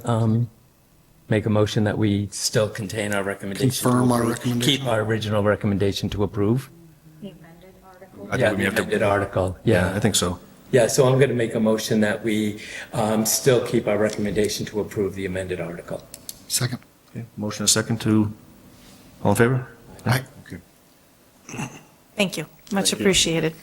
Make a motion that we still contain our recommendation. to Confirm our approve. recommendation. Keep our original recommendation to approve. The amended article? I Yeah, think we the have to- amended article, Yeah, I yeah. think so. Yeah, so I'm going to make a motion that we still keep our recommendation to approve the amended article. Second. Okay, motion a second to, all in favor? Aye. Okay. Thank you, much appreciated.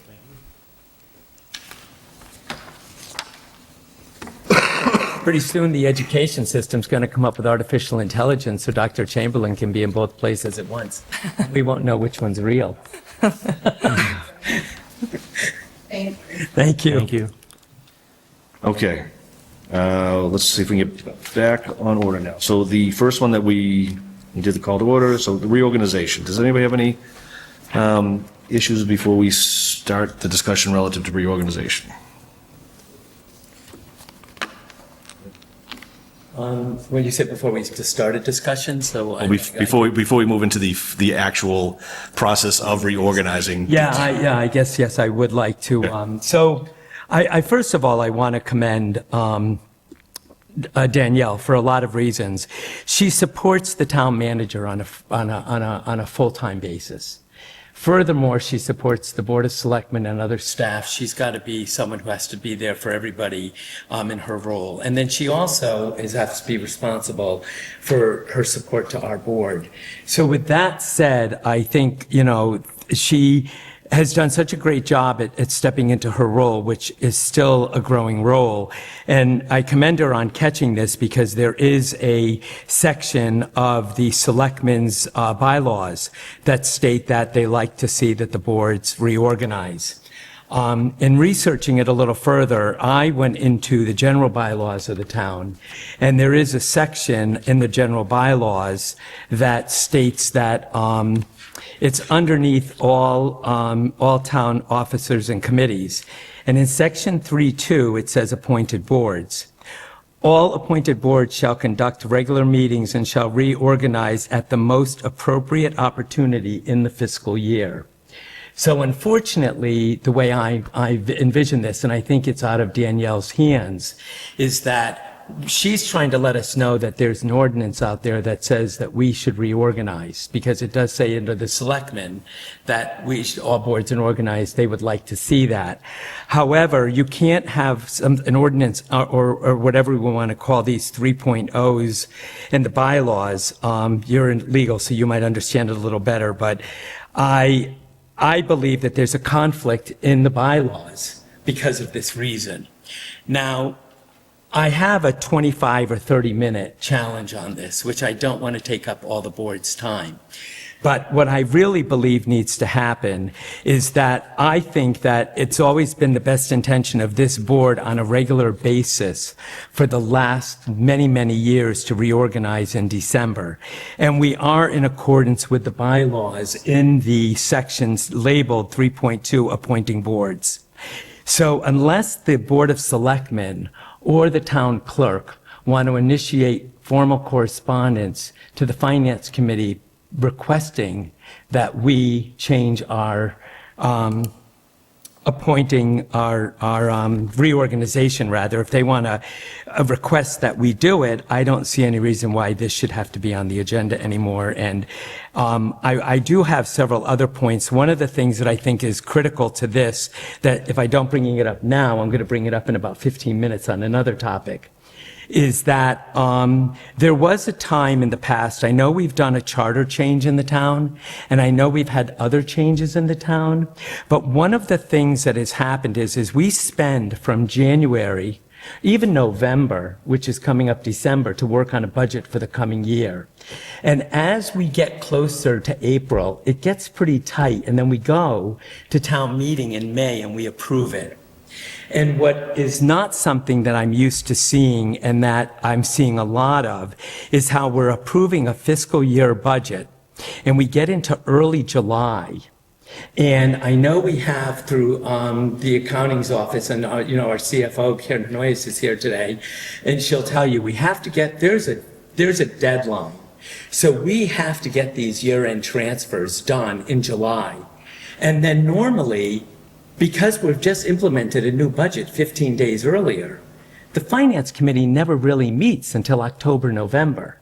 Pretty soon, the education system's going to come up with artificial intelligence, so Dr. Chamberlain can be in both places at once. We won't know which one's real. Thank you. Thank you. Okay, let's see if we can get back on order now. So the first one that we did the call to order, so the reorganization. Does anybody have any issues before we start the discussion relative to reorganization? When you said before we just started discussion, so. Before we move into the actual process of reorganizing? I guess, yes, I would like to. So I first of all, I want to commend Danielle for a lot of reasons. She supports the town manager on a full-time basis. Furthermore, she supports the Board of Selectmen and other staff. She's got to be someone who has to be there for everybody in her role. And then she also has to be responsible for her support to our board. So with that said, I think, she has done such a great job at stepping into her role, which is still a growing role. And I commend her on catching this because there is a section of the selectmen's bylaws that state that they like to see that the boards reorganize. In researching it a little further, I went into the general bylaws of the town, and there is a section in the general bylaws that states that it's underneath all town officers and committees. And in section 3.2, it says appointed boards. All appointed boards shall conduct regular meetings and shall reorganize at the most appropriate opportunity in the fiscal year. So unfortunately, the way I envision this, and I think it's out of Danielle's hands, is that she's trying to let us know that there's an ordinance out there that says that we should reorganize, because it does say under the selectmen that all boards and organized, they would like to see that. However, you can't have an ordinance or whatever we want to call these 3.0s in the bylaws. You're in legal, so you might understand it a little better, but I believe that there's a conflict in the bylaws because of this reason. Now, I have a 25 or 30-minute challenge on this, which I don't want to take up all the board's time. But what I really believe needs to happen is that I think that it's always been the best intention of this board on a regular basis for the last many, many years to reorganize in December. And we are in accordance with the bylaws in the sections labeled 3.2 appointing boards. So unless the Board of Selectmen or the town clerk want to initiate formal correspondence to the Finance Committee requesting that we change our reorganization, rather, if they want to request that we do it, I don't see any reason why this should have to be on the agenda anymore. And I do have several other points. One of the things that I think is critical to this, that if I don't bring it up now, I'm going to bring it up in about 15 minutes on another topic, is that there was a time in the past, I know we've done a charter change in the town, and I know we've had other changes in the town, but one of the things that has happened is we spend from January, even November, which is coming up December, to work on a budget for the coming year. And as we get closer to April, it gets pretty tight, and then we go to town meeting in May and we approve it. And what is not something that I'm used to seeing and that I'm seeing a lot of is how we're approving a fiscal year budget and we get into early July. And I know we have through the accounting's office and our CFO, Karen Noyes, is here today, and she'll tell you we have to get, there's a deadline. So we have to get these year-end transfers done in July. And then normally, because we've just implemented a new budget 15 days earlier, the Finance Committee never really meets until October, November.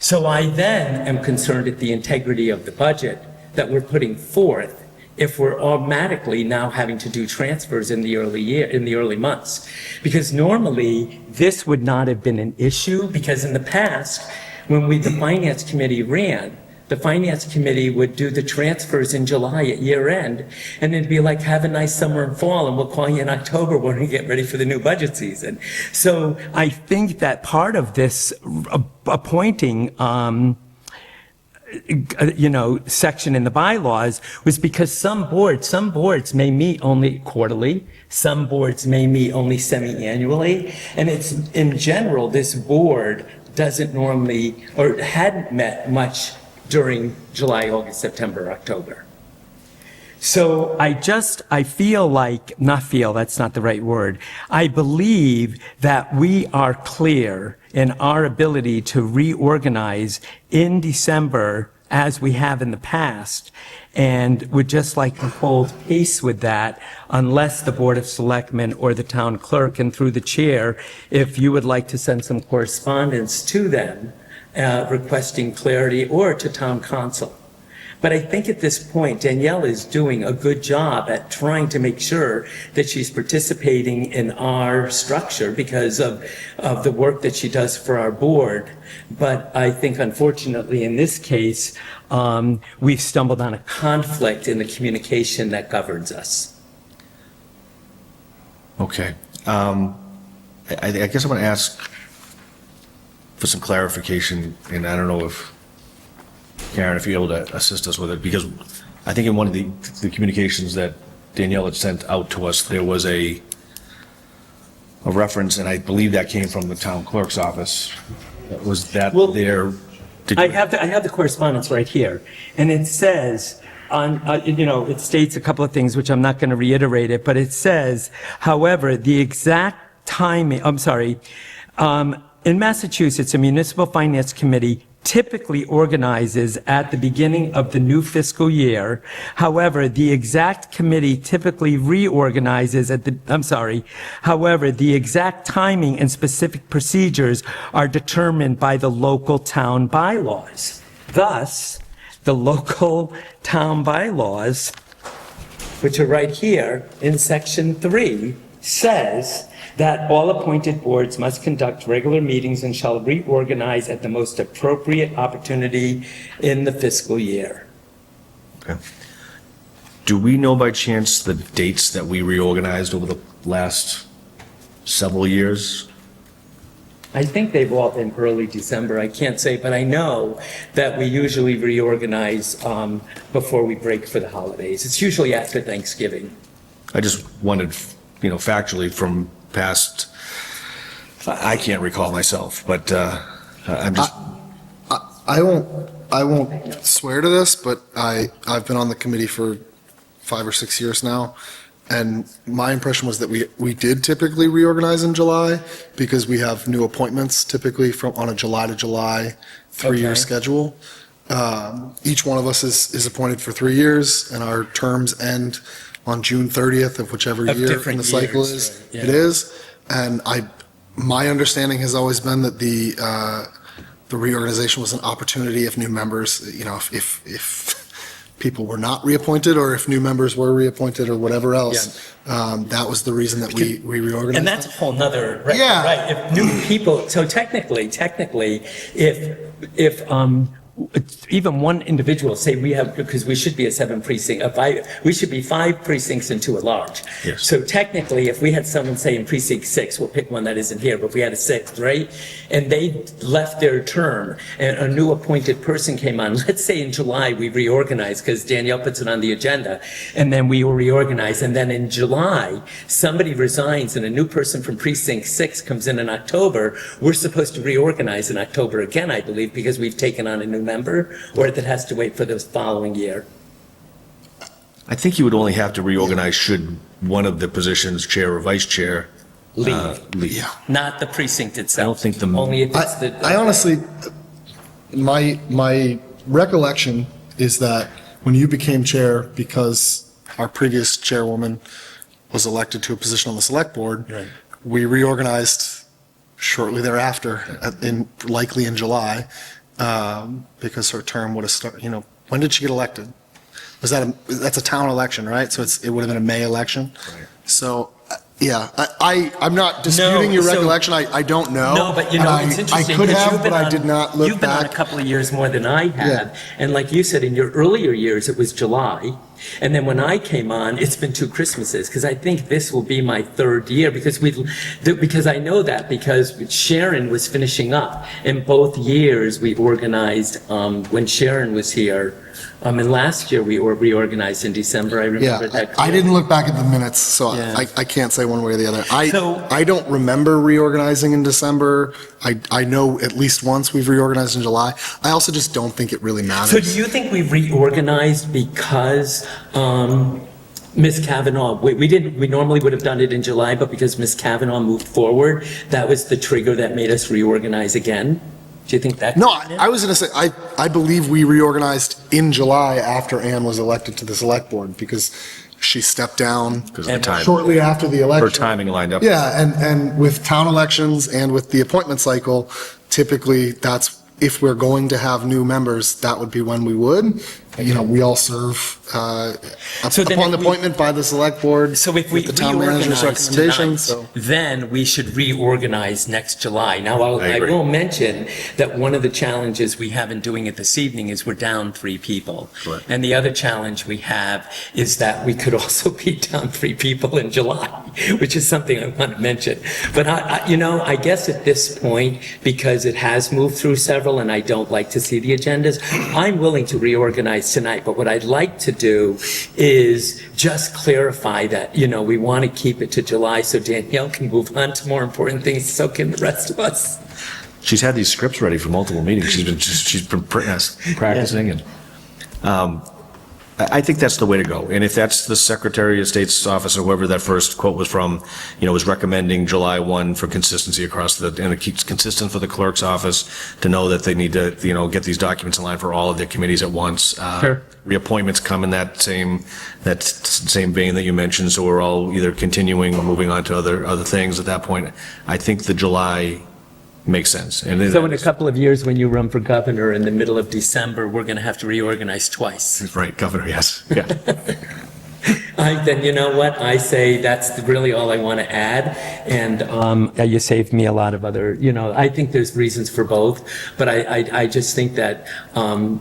So I then am concerned at the integrity of the budget that we're putting forth if we're automatically now having to do transfers in the early months. Because normally this would not have been an issue, because in the past, when the Finance Committee ran, the Finance Committee would do the transfers in July at year end, and it'd be like, have a nice summer and fall, and we'll call you in October when we get ready for the new budget season. So I think that part of this appointing, section in the bylaws was because some boards may meet only quarterly, some boards may meet only semi-annually, and it's, in general, this board doesn't normally, or hadn't met much during July, August, September, October. So I feel like, that's not the right word. I believe that we are clear in our ability to reorganize in December as we have in the past, and would just like to hold pace with that unless the Board of Selectmen or the town clerk, and through the chair, if you would like to send some correspondence to them requesting clarity, or to town council. But I think at this point, Danielle is doing a good job at trying to make sure that she's participating in our structure because of the work that she does for our board. But I think unfortunately in this case, we've stumbled on a conflict in the communication that governs us. Okay. I guess I'm going to ask for some clarification, and I don't know if, Karen, if you're able to assist us with it, because I think in one of the communications that Danielle had sent out to us, there was a reference, and I believe that came from the town clerk's office. Was that Well, there? I have the correspondence right here, and it says, it states a couple of things, which I'm not going to reiterate it, but it says, however, the exact timing, in Massachusetts, a municipal finance committee typically organizes at the beginning of the new fiscal year. However, the exact committee typically reorganizes however, the exact timing and specific procedures are determined by the local town bylaws. Thus, the local town bylaws, which are right here in section 3, says that all appointed boards must conduct regular meetings and shall reorganize at the most appropriate opportunity in the fiscal year. Okay. Do we know by chance the dates that we reorganized over the last several years? I think they've all been early December, I can't say, but I know that we usually reorganize before we break for the holidays. It's usually after Thanksgiving. I just wondered, factually from past, I can't recall myself, but I'm just, I won't swear to this, but I've been on the committee for 5 or 6 years now, and my impression was that we did typically reorganize in July because we have new appointments typically on a July to July 3-year Okay. schedule. Each one of us is appointed for 3 years, and our terms end on June 30th of whichever Of year in different the cycle years, is. right, yeah. It is, and my understanding has always been that the reorganization was an opportunity if new members, if people were not reappointed, or if new members were reappointed, or whatever else. That was the reason that we reorganized. And that's a whole nother, right, Yeah. right, if new people, so technically, if even one individual, say we have, because we should be a 7 precinct, we should be 5 precincts and 2 at large. Yes. So technically, if we had someone, say, in precinct 6, we'll pick one that isn't here, but if we had a 6th, right? And they left their term, and a new appointed person came on, let's say in July, we reorganized, because Danielle puts it on the agenda, and then we will reorganize, and then in July, somebody resigns, and a new person from precinct 6 comes in October, we're supposed to reorganize in October again, I believe, because we've taken on a new member, or that has to wait for the following year. I think you would only have to reorganize should one of the positions, chair or vice chair, Leave, leave. Yeah. not the precinct itself. I don't think the- Only if it's the. I honestly, my recollection is that when you became chair, because our previous chairwoman was elected to a position on the select board, Right. we reorganized shortly thereafter, likely in July, because her term would have started, when did she get elected? That's a town election, right? So it would have been a May election? Right. So, yeah, I'm not disputing your so- recollection, I don't know. No, but And it's interesting. I could 'cause have, you've been but I on- did not look You've been on a back. couple of years more than I have. Yeah. And like you said, in your earlier years, it was July. And then when I came on, it's been 2 Christmases, because I think this will be my 3rd year, because I know that, because Sharon was finishing up. In both years, we organized, when Sharon was here, and last year we reorganized in December, I Yeah, remember that. I didn't look back at the minutes, so Yeah. I can't say one way or the other. So- I don't remember reorganizing in December. I know at least once we've reorganized in July. I also just don't think it really So matters. do you think we reorganized because Ms. Kavanaugh, we normally would have done it in July, but because Ms. Kavanaugh moved forward, that was the trigger that made us reorganize again? Do you think that? No, I was going to say, I believe we reorganized in July after Ann was elected to the select board because she stepped down Because of the time, shortly after the her election. timing lined up. Yeah, and with town elections and with the appointment cycle, typically that's, if we're going to have new members, that would be when we would. You know, we all serve So then upon if we- appointment by the select board. So if we with the town manager's reorganize recommendations. tonight, So then we should reorganize next July. Now, I I agree. will mention that one of the challenges we have in doing it this evening is we're down 3 people. Right. And the other challenge we have is that we could also be down 3 people in July, which is something I want to mention. But I guess at this point, because it has moved through several and I don't like to see the agendas, I'm willing to reorganize tonight. But what I'd like to do is just clarify that, we want to keep it to July so Danielle can move on to more important things, so can the rest of us. She's had these scripts ready for multiple meetings. She's been practicing, and I think that's the way to go. And if that's the Secretary of State's office or whoever that first quote was from, was recommending July 1 for consistency across and it keeps consistent for the clerk's office to know that they need to, get these documents in line for all of their committees at once. Sure. Reappointments come in that same vein that you mentioned, so we're all either continuing or moving on to other things at that point. I think the July makes sense. And So in a couple of years, when you run for governor in the middle of December, we're going to have to reorganize twice. Right, Governor, yes. Yeah. Then you know what? I say that's really all I want to add. And you saved me a lot of other, I think there's reasons for both. But I just think that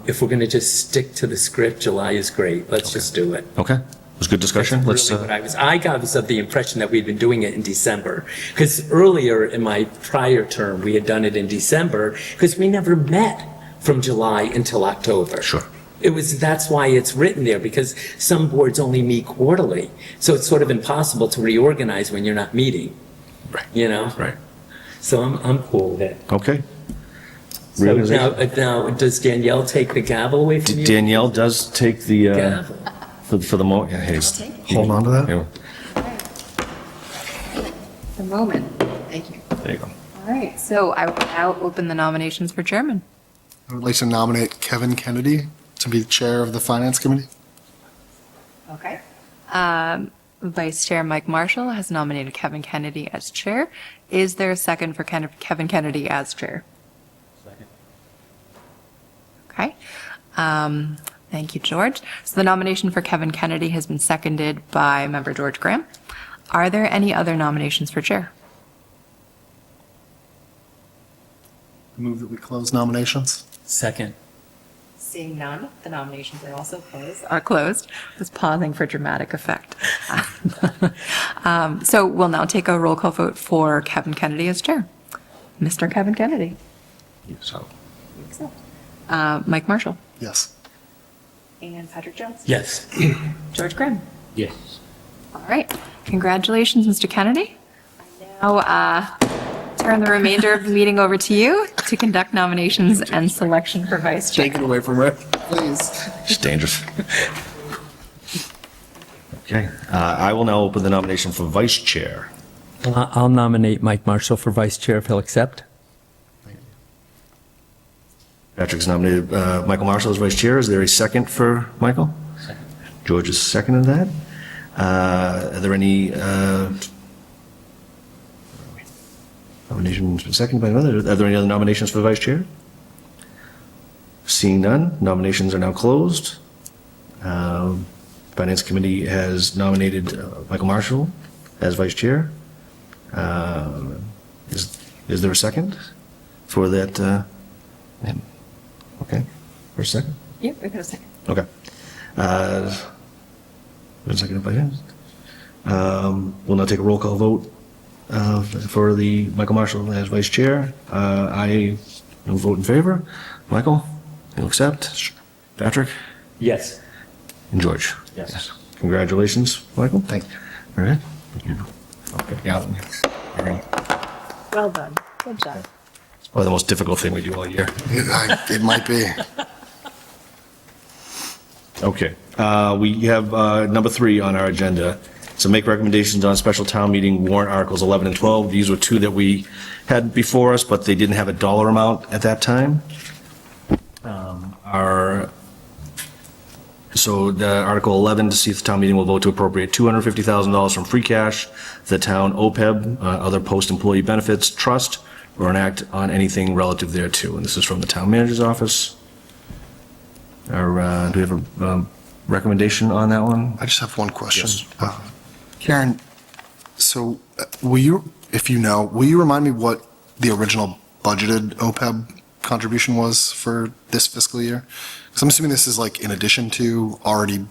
if we're going to just stick to the script, July is great. Let's just do it. Okay, it was a good discussion. Let's, Really what I was of the impression that we'd been doing it in December. Because earlier in my prior term, we had done it in December because we never met from July until October. Sure. That's why it's written there, because some boards only meet quarterly. So it's sort of impossible to reorganize when you're not meeting. Right. Right. So I'm cool with it. Okay. So Reorganization. now, does Danielle take the gavel away from you? Danielle does take the, Gavel. for the moment, hold on to that. The moment. Thank you. There you go. All right, so I will now open the nominations for chairman. I would like to nominate Kevin Kennedy to be chair of the finance committee. Okay. Vice Chair Mike Marshall has nominated Kevin Kennedy as chair. Is there a second for Kevin Kennedy as chair? Second. Okay. Thank you, George. So the nomination for Kevin Kennedy has been seconded by member George Graham. Are there any other nominations for chair? Move that we close nominations. Second. Seeing none, the nominations are also closed. Just pausing for dramatic effect. So we'll now take a roll call vote for Kevin Kennedy as chair. Mr. Kevin Kennedy. So, Mike Marshall. Yes. And Patrick Jones. Yes. George Grimm. Yes. All right. Congratulations, Mr. Kennedy. Now, turn the remainder of the meeting over to you to conduct nominations and selection for vice chair. Take it away from her, please. it's dangerous. Okay, I will now open the nomination for vice chair. I'll nominate Mike Marshall for vice chair if he'll accept. Patrick's nominated Michael Marshall as vice chair. Is there a second for Michael? Second. George is seconding that. Are there any nominations been seconded by another? Are there any other nominations for vice chair? Seeing none, nominations are now closed. Finance Committee has nominated Michael Marshall as vice chair. Is there a second for that? Okay, for a second? Yep, we've got a second. Okay. Been seconded by him. We'll now take a roll call vote for the Michael Marshall as vice chair. I will vote in favor. Michael, you'll accept? Patrick? Yes. And George? Yes. Congratulations, Michael. Thank you. All right. Okay, yeah. All right. Well done. Good job. Probably the most difficult thing we do all year. It might be. Okay, we have number 3 on our agenda. So make recommendations on special town meeting warrant articles 11 and 12. These were two that we had before us, but they didn't have a dollar amount at that time. So the Article 11, to see if the town meeting will vote to appropriate $250,000 from free cash to the town OPEB, other post-employee benefits trust, or enact on anything relative thereto. And this is from the town manager's office. Do we have a recommendation on that one? I just have one question. Yes. Karen, so will you, if you know, will you remind me what the original budgeted OPEB contribution was for this fiscal year? Because I'm assuming this is like in addition to already.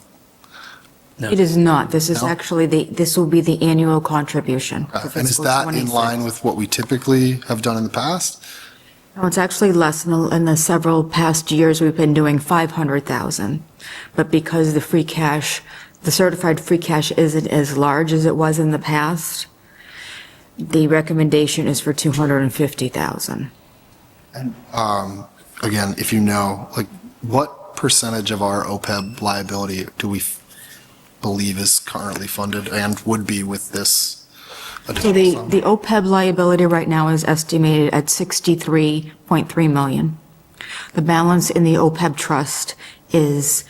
It is not. This is No? actually this will be the annual contribution. for And is fiscal that in 26. line with what we typically have done in the past? No, it's actually less. In the several past years, we've been doing 500,000. But because the free cash, the certified free cash isn't as large as it was in the past, the recommendation is for 250,000. And again, if you know, like, what percentage of our OPEB liability do we believe is currently funded and would be with this So additional sum? the OPEB liability right now is estimated at 63.3 million. The balance in the OPEB trust is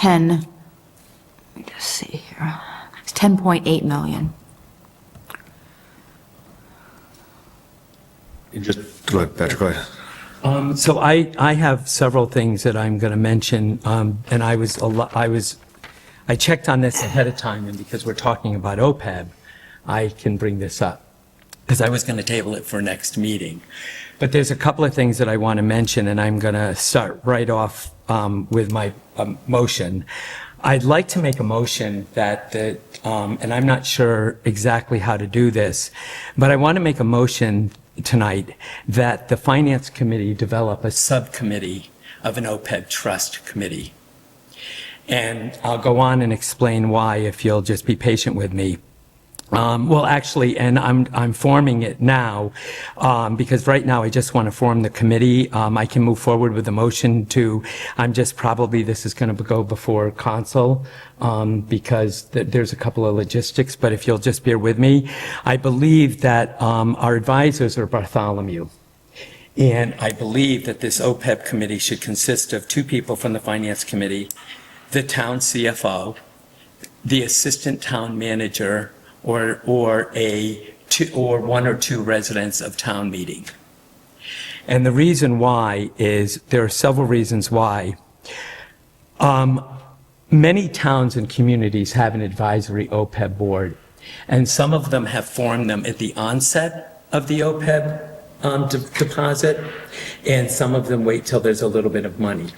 let me just see here, it's 10.8 million. Go ahead, Patrick, go ahead. So I have several things that I'm going to mention, and I checked on this ahead of time, and because we're talking about OPEB, I can bring this up, because I was going to table it for next meeting. But there's a couple of things that I want to mention, and I'm going to start right off with my motion. I'd like to make a motion that, and I'm not sure exactly how to do this, but I want to make a motion tonight that the Finance Committee develop a subcommittee of an OPEB trust committee. And I'll go on and explain why if you'll just be patient with me. Well, actually, and I'm forming it now, because right now I just want to form the committee. I can move forward with the motion to, this is going to go before council, because there's a couple of logistics, but if you'll just bear with me. I believe that our advisors are Bartholomew. And I believe that this OPEB committee should consist of two people from the Finance Committee, the town CFO, the assistant town manager, or one or two residents of town meeting. And the reason why is, there are several reasons why. Many towns and communities have an advisory OPEB board, and some of them have formed them at the onset of the OPEB deposit, and some of them wait till there's a little bit of money.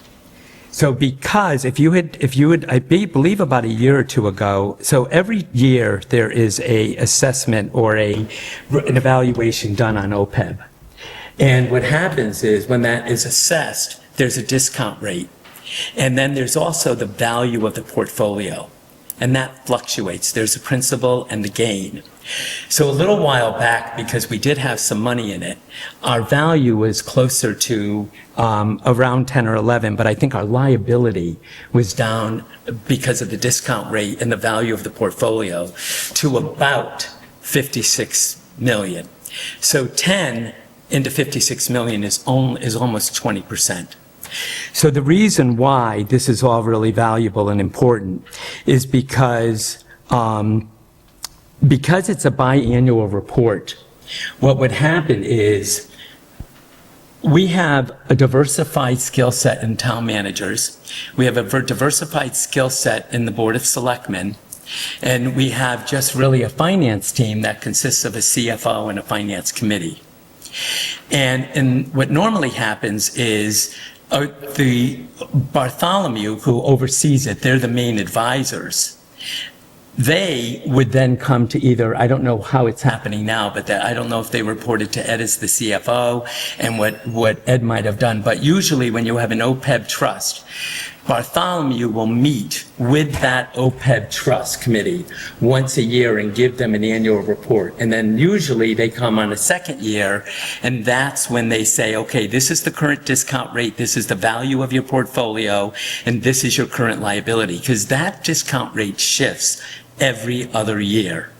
So because if you would, I believe about a year or two ago, so every year there is a assessment or an evaluation done on OPEB. And what happens is when that is assessed, there's a discount rate. And then there's also the value of the portfolio. And that fluctuates. There's the principal and the gain. So a little while back, because we did have some money in it, our value was closer to around 10 or 11, but I think our liability was down because of the discount rate and the value of the portfolio to about 56 million. So 10 into 56 million is almost 20%. So the reason why this is all really valuable and important is because it's a biannual report. What would happen is we have a diversified skill set in town managers. We have a diversified skill set in the Board of Selectmen. And we have just really a finance team that consists of a CFO and a finance committee. And what normally happens is the Bartholomew, who oversees it, they're the main advisors. They would then come to either, I don't know how it's happening now, but I don't know if they reported to Ed as the CFO and what Ed might have done. But usually when you have an OPEB trust, Bartholomew will meet with that OPEB trust committee once a year and give them an annual report. And then usually they come on a second year, and that's when they say, okay, this is the current discount rate, this is the value of your portfolio, and this is your current liability. Because that discount rate shifts every other year.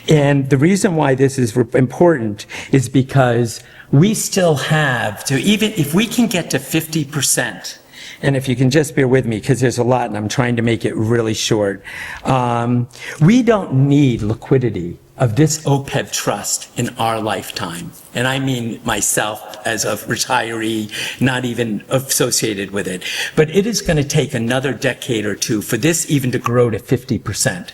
And the reason why this is important is because we still have to, even if we can get to 50%, and if you can just bear with me, because there's a lot and I'm trying to make it really short, we don't need liquidity of this OPEB trust in our lifetime. And I mean myself as a retiree, not even associated with it. But it is going to take another decade or two for this even to grow to 50%.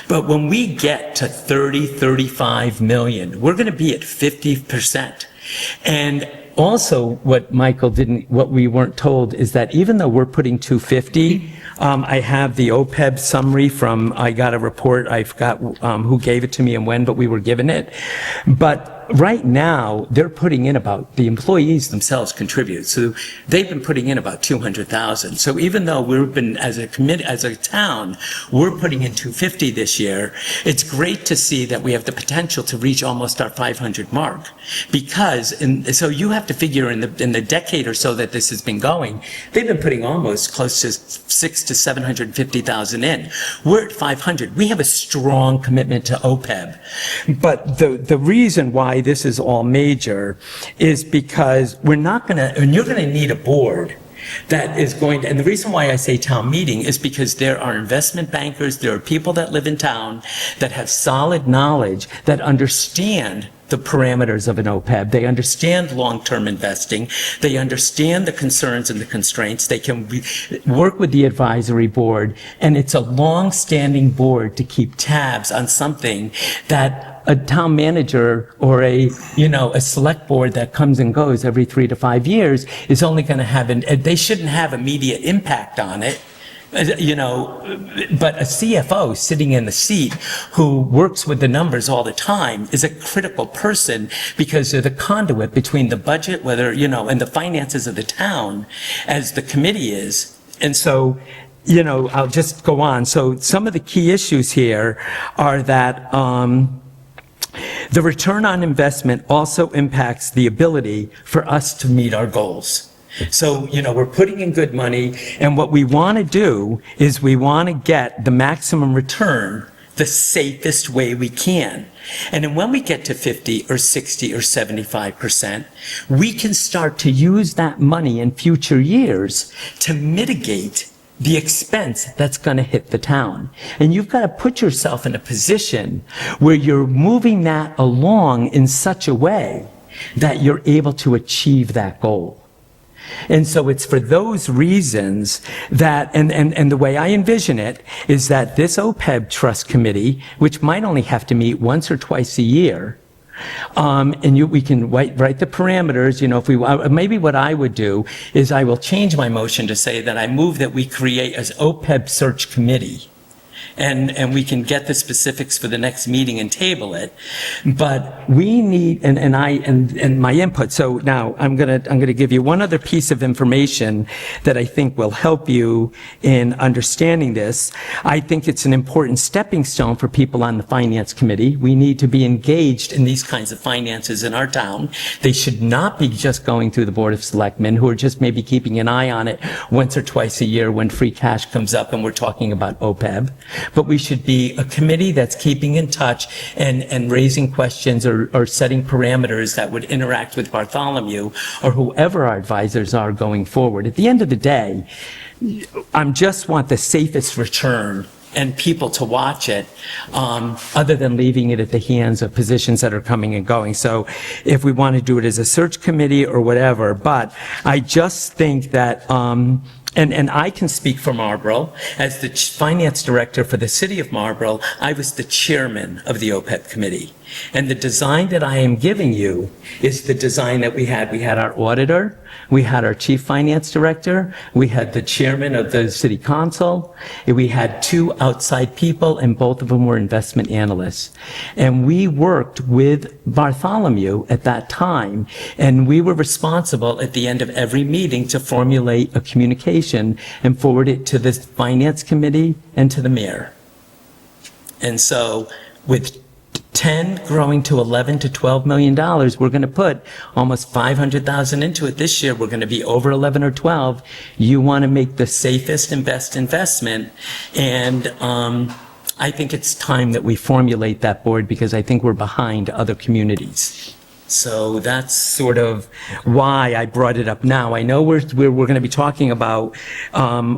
But when we get to 30, 35 million, we're going to be at 50%. And also, what we weren't told is that even though we're putting 250, I have the OPEB summary I got a report, I forgot who gave it to me and when, but we were given it. But right now, they're putting in the employees themselves contribute. So they've been putting in about 200,000. So even though we've been, as a town, we're putting in 250 this year, it's great to see that we have the potential to reach almost our 500 mark. So you have to figure in the decade or so that this has been going, they've been putting almost close to 600 to 750,000 in. We're at 500. We have a strong commitment to OPEB. But the reason why this is all major is because you're going to need a board that is going to, and the reason why I say town meeting is because there are investment bankers, there are people that live in town that have solid knowledge, that understand the parameters of an OPEB. They understand long-term investing. They understand the concerns and the constraints. They can work with the advisory board, and it's a long-standing board to keep tabs on something that a town manager or a select board that comes and goes every 3 to 5 years is only going to have, they shouldn't have immediate impact on it. But a CFO sitting in the seat who works with the numbers all the time is a critical person because they're the conduit between the budget, and the finances of the town, as the committee is. And so, I'll just go on. So some of the key issues here are that the return on investment also impacts the ability for us to meet our goals. So, we're putting in good money, and what we want to do is we want to get the maximum return the safest way we can. And then when we get to 50 or 60 or 75%, we can start to use that money in future years to mitigate the expense that's going to hit the town. And you've got to put yourself in a position where you're moving that along in such a way that you're able to achieve that goal. And so it's for those reasons that, and the way I envision it, is that this OPEB Trust Committee, which might only have to meet once or twice a year, we can write the parameters, if we, maybe what I would do is I will change my motion to say that I move that we create an OPEB search committee. And we can get the specifics for the next meeting and table it. But we need, and my input. So now I'm gonna give you one other piece of information that I think will help you in understanding this. I think it's an important stepping stone for people on the finance committee. We need to be engaged in these kinds of finances in our town. They should not be just going through the Board of Selectmen, who are just maybe keeping an eye on it once or twice a year when free cash comes up and we're talking about OPEB. But we should be a committee that's keeping in touch and raising questions or setting parameters that would interact with Bartholomew or whoever our advisors are going forward. At the end of the day, I just want the safest return and people to watch it, other than leaving it at the hands of positions that are coming and going. So if we want to do it as a search committee or whatever, but I just think that, and I can speak for Marlborough. As the finance director for the city of Marlborough, I was the chairman of the OPEB committee. And the design that I am giving you is the design that we had. We had our auditor, we had our chief finance director, we had the chairman of the city council, and we had 2 outside people, and both of them were investment analysts. And we worked with Bartholomew at that time, and we were responsible at the end of every meeting to formulate a communication and forward it to the finance committee and to the mayor. And so with 10 growing to 11 to $12 million, we're going to put almost 500,000 into it this year. We're going to be over 11 or 12. You want to make the safest and best investment. And I think it's time that we formulate that board because I think we're behind other communities. So that's sort of why I brought it up now. I know we're going to be talking about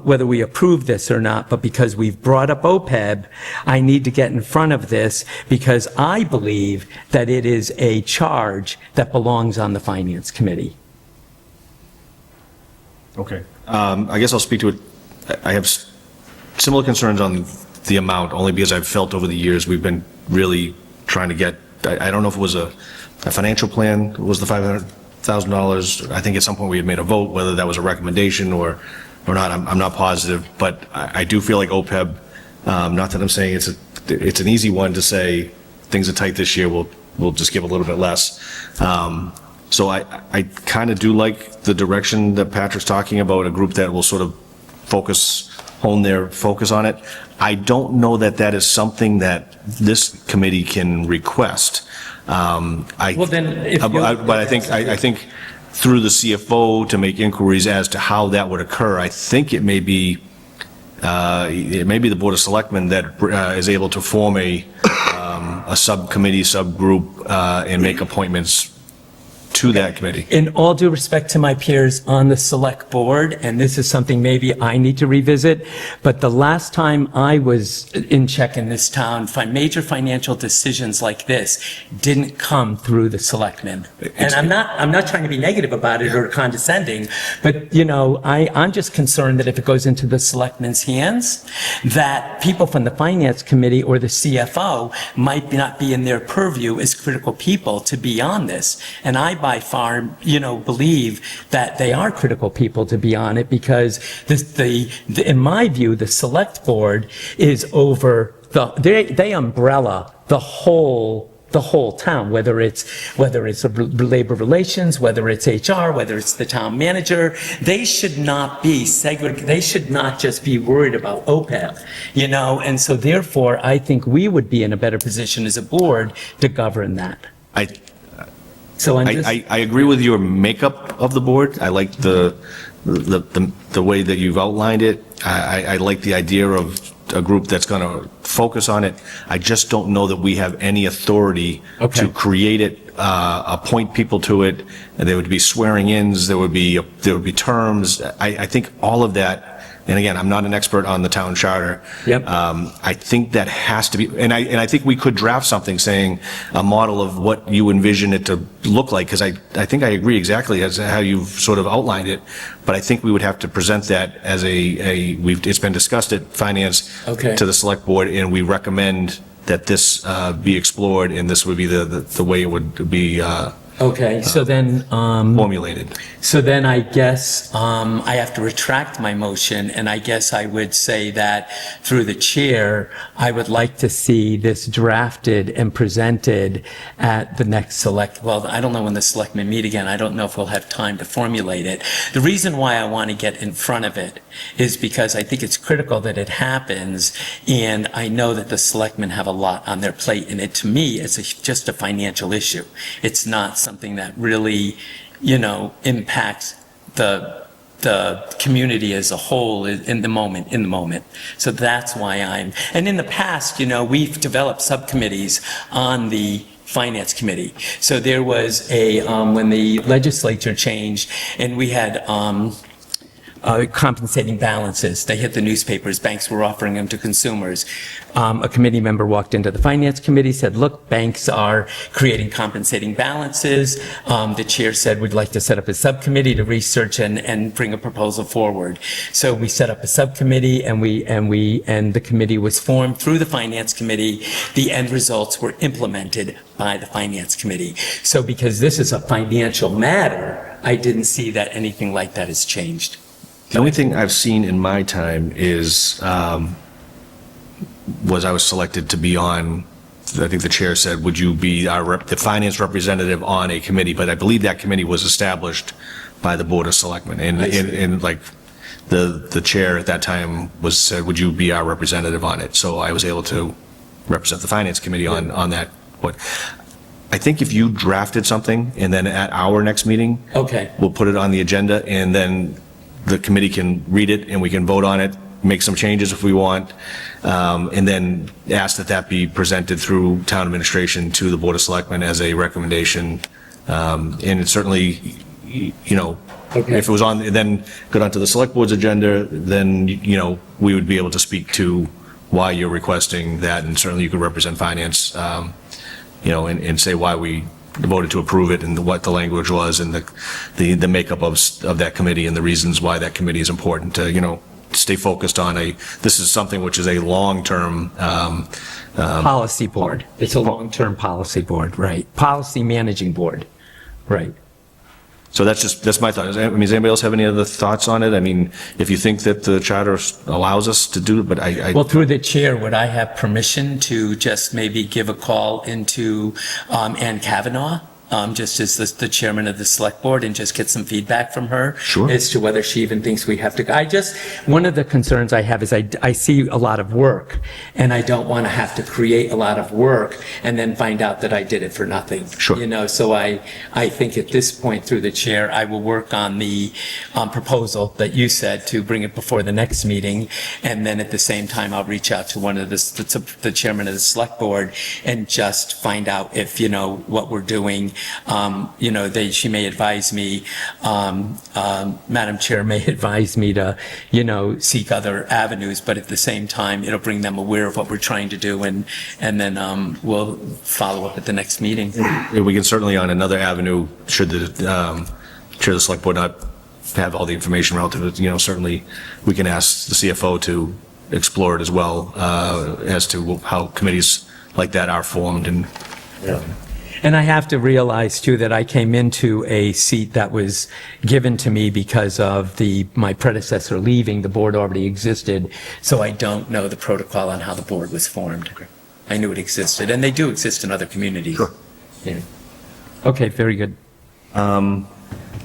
whether we approve this or not, but because we've brought up OPEB, I need to get in front of this because I believe that it is a charge that belongs on the Finance Committee. Okay. I guess I'll speak to it. I have similar concerns on the amount, only because I've felt over the years we've been really trying to get, I don't know if it was a financial plan, was the $500,000. I think at some point we had made a vote, whether that was a recommendation or not, I'm not positive. But I do feel like OPEB, not that I'm saying it's an easy one to say, things are tight this year, we'll just give a little bit less. So I kind of do like the direction that Patrick's talking about, a group that will sort of hone their focus on it. I don't know that that is something that this committee can request. But I think through the CFO to make inquiries as to how that would occur, I think it may be the Board of Selectmen that is able to form a subcommittee, subgroup, and make appointments to that committee. In all due respect to my peers on the select board, and this is something maybe I need to revisit, but the last time I was in check in this town, major financial decisions like this didn't come through the selectmen. And I'm not trying to be negative about it or condescending, but I'm just concerned that if it goes into the selectmen's hands, that people from the finance committee or the CFO might not be in their purview as critical people to be on this. And I by far, believe that they are critical people to be on it because in my view, the select board is over they umbrella the whole town, whether it's labor relations, whether it's HR, whether it's the town manager. They should not be segregated. They should not just be worried about OPEB, and so therefore I think we would be in a better position as a board to govern that. I agree with your makeup of the board. I like the way that you've outlined it. I like the idea of a group that's going to focus on it. I just don't know that we have any authority to create it, appoint people to it. And there would be swearing-ins. There would be terms. I think all of that. And again, I'm not an expert on the town charter. Yep. I think that has to be, and I think we could draft something saying a model of what you envision it to look like, because I think I agree exactly as how you've sort of outlined it, but I think we would have to present that as it's been discussed at finance to the select board, and we recommend that this be explored, and this would be the way it would be so then formulated. So then I guess I have to retract my motion, and I guess I would say that through the chair, I would like to see this drafted and presented at the next I don't know when the selectmen meet again. I don't know if we'll have time to formulate it. The reason why I want to get in front of it is because I think it's critical that it happens, and I know that the selectmen have a lot on their plate, and to me, it's just a financial issue. It's not something that really impacts the community as a whole in the moment. So that's why and in the past, we've developed subcommittees on the Finance Committee. So there was when the legislature changed and we had compensating balances. They hit the newspapers. Banks were offering them to consumers. A committee member walked into the Finance Committee, said, look, banks are creating compensating balances. The chair said, we'd like to set up a subcommittee to research and bring a proposal forward. So we set up a subcommittee and the committee was formed through the Finance Committee. The end results were implemented by the Finance Committee. So because this is a financial matter, I didn't see that anything like that has changed. The only thing I've seen in my time is, was I was selected to be on, I think the chair said, would you be the finance representative on a committee? But I believe that committee was established by the Board of Selectmen. And like the chair at that time said, would you be our representative on it? So I was able to represent the Finance Committee on that. But I think if you drafted something and then at our next meeting, we'll put it on the agenda and then the committee can read it and we can vote on it make some changes if we want, and then ask that that be presented through town administration to the Board of Selectmen as a recommendation. And it certainly, you know, if it was on, then go down to the Select Board's agenda, then, you know, we would be able to speak to why you're requesting that, and certainly you could represent finance, you know, and say why we voted to approve it and what the language was and the makeup of that committee and the reasons why that committee is important to, you know, stay focused on this is something which is a long-term, Policy board. It's a long-term policy board, right? Policy managing board, right? so that's my thought. I mean, does anybody else have any other thoughts on it? I mean, if you think that the charter allows us to do it, but Well, through the chair, would I have permission to just maybe give a call into Ann Kavanaugh, just as the chairman of the select board, and just get some feedback from her? Sure. As to whether she even thinks we have to, one of the concerns I have is I see a lot of work, and I don't want to have to create a lot of work and then find out that I did it for nothing. Sure. You know, so I think at this point, through the chair, I will work on the proposal that you said to bring it before the next meeting, and then at the same time, I'll reach out to one of the chairman of the select board and just find out if, you know, what we're doing. You know, she may advise me, Madam Chair may advise me to, you know, seek other avenues, but at the same time, it'll bring them aware of what we're trying to do, and then we'll follow up at the next meeting. we can certainly on another avenue, should the select board not have all the information relative to it, you know, certainly we can ask the CFO to explore it as well, as to how committees like that are formed and, And I have to realize, too, that I came into a seat that was given to me because of my predecessor leaving. The board already existed, so I don't know the protocol on how the board was formed. I knew it existed, and they do exist in other communities. Sure. Yeah. Okay, very good.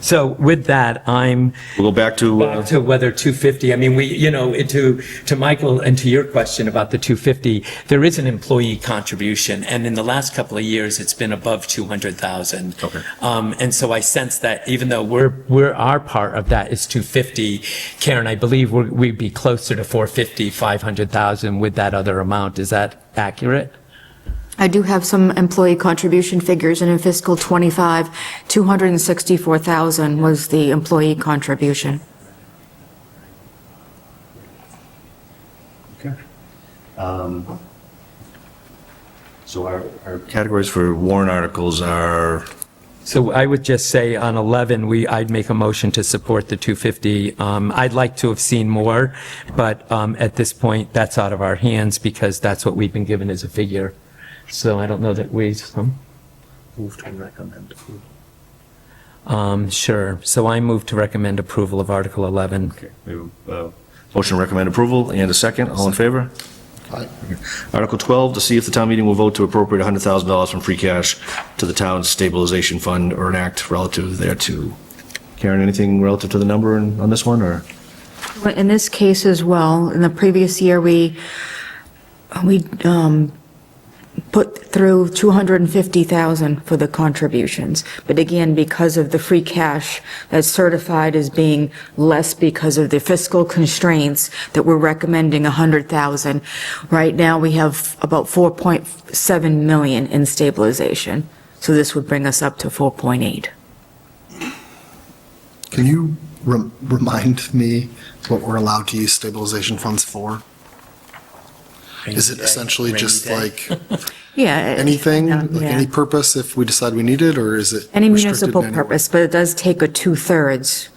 So with that, we'll go back to, to whether 250, I mean, you know, to Michael and to your question about the 250, there is an employee contribution, and in the last couple of years, it's been above 200,000. Okay. And so I sense that even though our part of that is 250, Karen, I believe we'd be closer to 450, 500,000 with that other amount. Is that accurate? I do have some employee contribution figures, and in fiscal '25, 264,000 was the employee contribution. okay. So our categories for warrant articles are, So I would just say on 11, I'd make a motion to support the 250. I'd like to have seen more, but at this point, that's out of our hands because that's what we've been given as a figure. So I don't know that move to recommend approval. Sure. So I move to recommend approval of Article 11. Okay, we have a motion to recommend approval and a second. All in favor? Aye. Article 12, to see if the town meeting will vote to appropriate $100,000 from free cash to the town's stabilization fund or enact relative thereto. Karen, anything relative to the number on this one, or? In this case as well, in the previous year, we put through 250,000 for the contributions. But again, because of the free cash that's certified as being less because of the fiscal constraints, that we're recommending 100,000. Right now, we have about 4.7 million in stabilization. So this would bring us up to 4.8. Can you remind me what we're allowed to use stabilization funds for? Is it essentially just like Yeah. anything, Yeah. like any purpose if we decide we need it, or is it Any restricted municipal in any way? purpose, but it does take a 2/3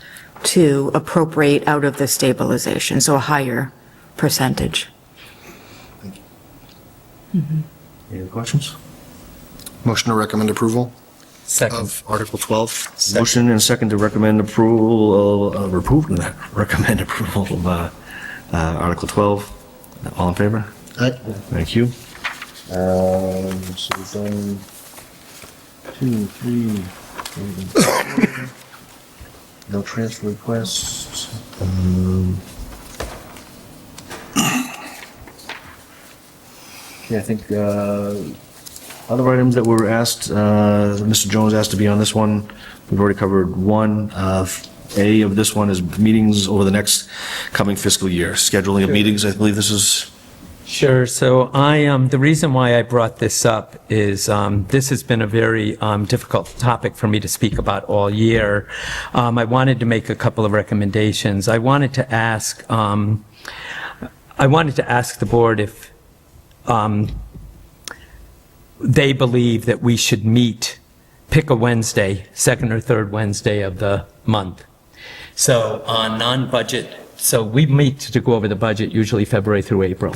to appropriate out of the stabilization, so a higher percentage. Any other questions? Motion to recommend approval Second. of Article 12. Motion and a second to recommend approval of Article 12. All in favor? Aye. Thank you. So we've done 2, 3, no transfer requests. Okay, I think other items that were asked, Mr. Jones asked to be on this one. We've already covered one. A of this one is meetings over the next coming fiscal year. Scheduling of meetings, I believe this is, Sure. So the reason why I brought this up is this has been a very difficult topic for me to speak about all year. I wanted to make a couple of recommendations. I wanted to ask the board if they believe that we should pick a Wednesday, second or third Wednesday of the month. So on non-budget, so we meet to go over the budget usually February through April.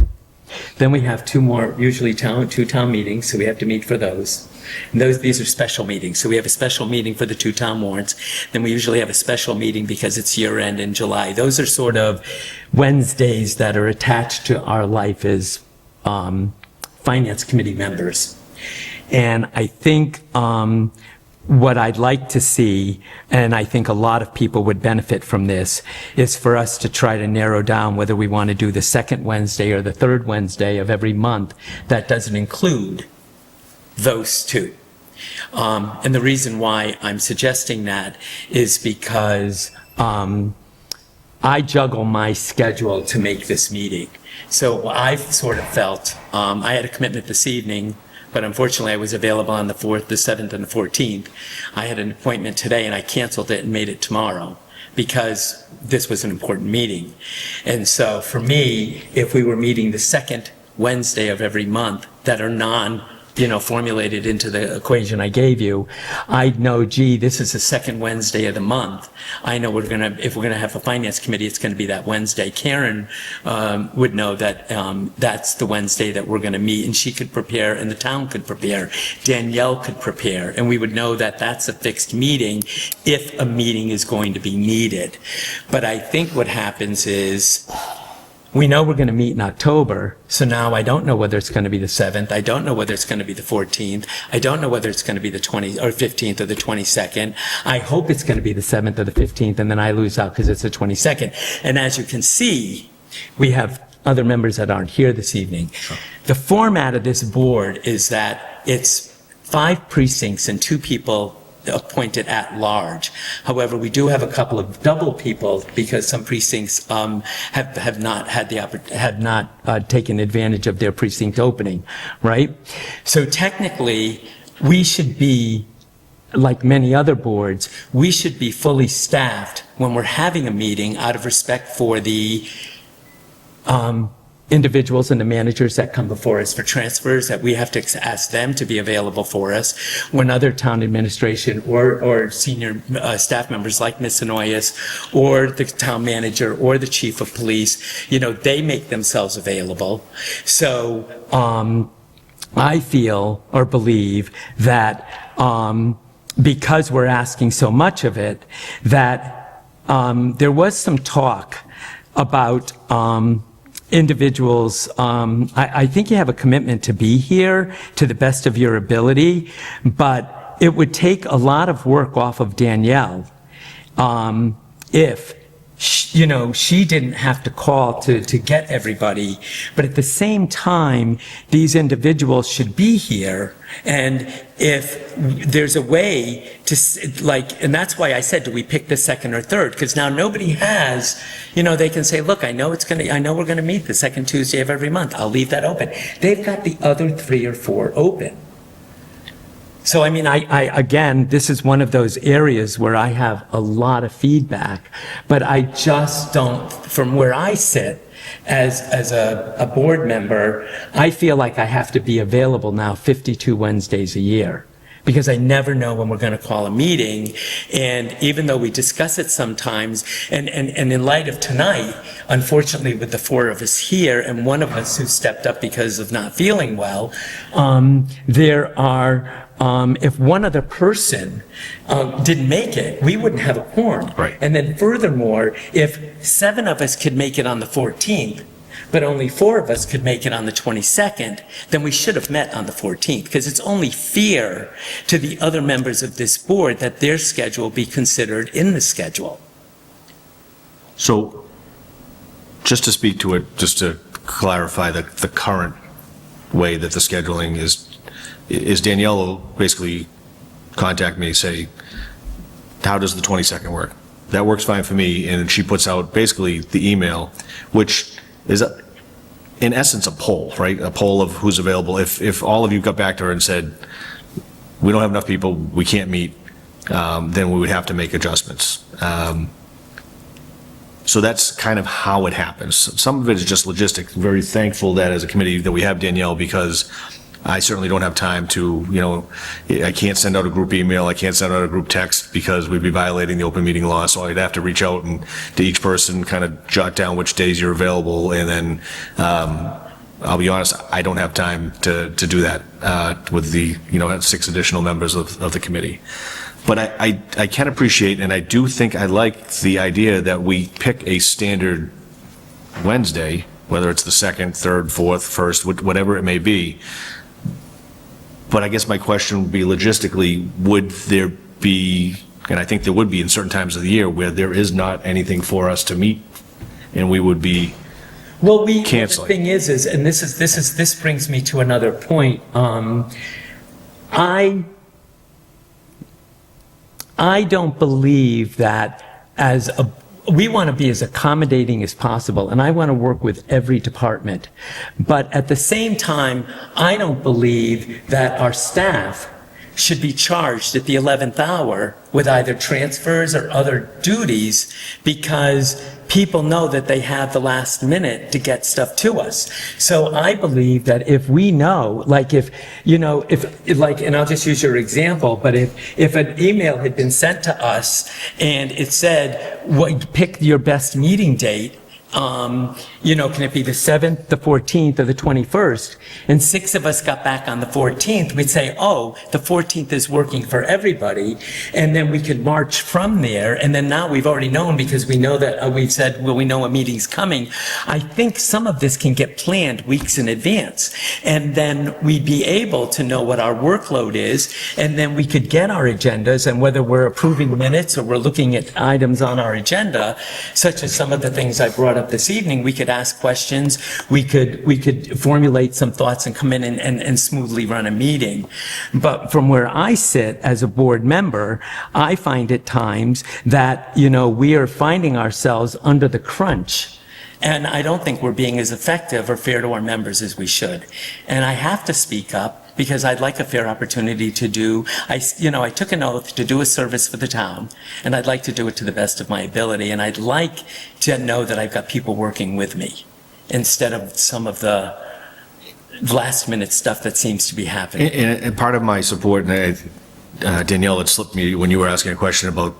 Then we have two more, usually two town meetings, so we have to meet for those. And these are special meetings, so we have a special meeting for the two town warrants. Then we usually have a special meeting because it's year-end in July. Those are sort of Wednesdays that are attached to our life as finance committee members. And I think what I'd like to see, and I think a lot of people would benefit from this, is for us to try to narrow down whether we want to do the second Wednesday or the third Wednesday of every month that doesn't include those two. And the reason why I'm suggesting that is because I juggle my schedule to make this meeting. So I've sort of felt, I had a commitment this evening, but unfortunately I was available on the 4th, the 7th, and the 14th. I had an appointment today and I canceled it and made it tomorrow because this was an important meeting. And so for me, if we were meeting the second Wednesday of every month that are formulated into the equation I gave you, I know, gee, this is the second Wednesday of the month. I know if we're gonna have a finance committee, it's gonna be that Wednesday. Karen would know that that's the Wednesday that we're gonna meet, and she could prepare, and the town could prepare. Danielle could prepare, and we would know that that's a fixed meeting if a meeting is going to be needed. But I think what happens is, we know we're going to meet in October, so now I don't know whether it's going to be the 7th, I don't know whether it's going to be the 14th, I don't know whether it's going to be the 20th or 15th or the 22nd. I hope it's going to be the 7th or the 15th, and then I lose out because it's the 22nd. And as you can see, we have other members that aren't here this evening. The format of this board is that it's 5 precincts and 2 people appointed at large. However, we do have a couple of double people because some precincts have not taken advantage of their precinct opening, right? So technically, we should be, like many other boards, we should be fully staffed when we're having a meeting out of respect for the individuals and the managers that come before us for transfers, that we have to ask them to be available for us. When other town administration or senior staff members like Ms. Anoyas or the town manager or the chief of police, they make themselves available. So I feel or believe that because we're asking so much of it, that there was some talk about individuals, I think you have a commitment to be here to the best of your ability, but it would take a lot of work off of Danielle if she didn't have to call to get everybody. But at the same time, these individuals should be here. And if there's a way to, and that's why I said, do we pick the second or third? Because now nobody has, they can say, look, I know we're going to meet the second Tuesday of every month. I'll leave that open. They've got the other 3 or 4 open. So, I mean, again, this is one of those areas where I have a lot of feedback, but I just don't, from where I sit as a board member, I feel like I have to be available now 52 Wednesdays a year, because I never know when we're going to call a meeting. And even though we discuss it sometimes, and in light of tonight, unfortunately with the 4 of us here and one of us who stepped up because of not feeling well, there are, if one other person didn't make it, we wouldn't have a quorum. Right. And then furthermore, if 7 of us could make it on the 14th, but only 4 of us could make it on the 22nd, then we should have met on the 14th, because it's only fair to the other members of this board that their schedule be considered in the schedule. So just to speak to it, just to clarify the current way that the scheduling is Danielle will basically contact me, say, how does the 22nd work? that works fine for me. And she puts out basically the email, which is in essence a poll, right? A poll of who's available. If all of you got back to her and said, we don't have enough people, we can't meet, then we would have to make adjustments. So that's kind of how it happens. Some of it is just logistic. Very thankful that as a committee that we have Danielle, because I certainly don't have time to, I can't send out a group email, I can't send out a group text because we'd be violating the open meeting law. So I'd have to reach out and to each person kind of jot down which days you're available. And then I'll be honest, I don't have time to do that with the, 6 additional members of the committee. But I can appreciate, and I do think I like the idea that we pick a standard Wednesday, whether it's the 2nd, 3rd, 4th, 1st, whatever it may be. But I guess my question would be logistically, would there be, and I think there would be in certain times of the year where there is not anything for us to meet and we would be Well, canceling. the thing is, and this brings me to another point. I don't believe that we want to be as accommodating as possible, and I want to work with every department. But at the same time, I don't believe that our staff should be charged at the 11th hour with either transfers or other duties because people know that they have the last minute to get stuff to us. So I believe that if we know, and I'll just use your example, but if an email had been sent to us and it said, pick your best meeting date, can it be the 7th, the 14th, or the 21st? And 6 of us got back on the 14th. We'd say, oh, the 14th is working for everybody. And then we could march from there. And then now we've already known because we know that we've said, well, we know a meeting's coming. I think some of this can get planned weeks in advance. And then we'd be able to know what our workload is. And then we could get our agendas, and whether we're approving minutes or we're looking at items on our agenda, such as some of the things I brought up this evening, we could ask questions, we could formulate some thoughts and come in and smoothly run a meeting. But from where I sit as a board member, I find at times that, we are finding ourselves under the crunch. And I don't think we're being as effective or fair to our members as we should. And I have to speak up because I'd like a fair opportunity to do, I took an oath to do a service for the town, and I'd like to do it to the best of my ability. And I'd like to know that I've got people working with me instead of some of the last minute stuff that seems to be happening. And part of my support, and Danielle had slipped me when you were asking a question about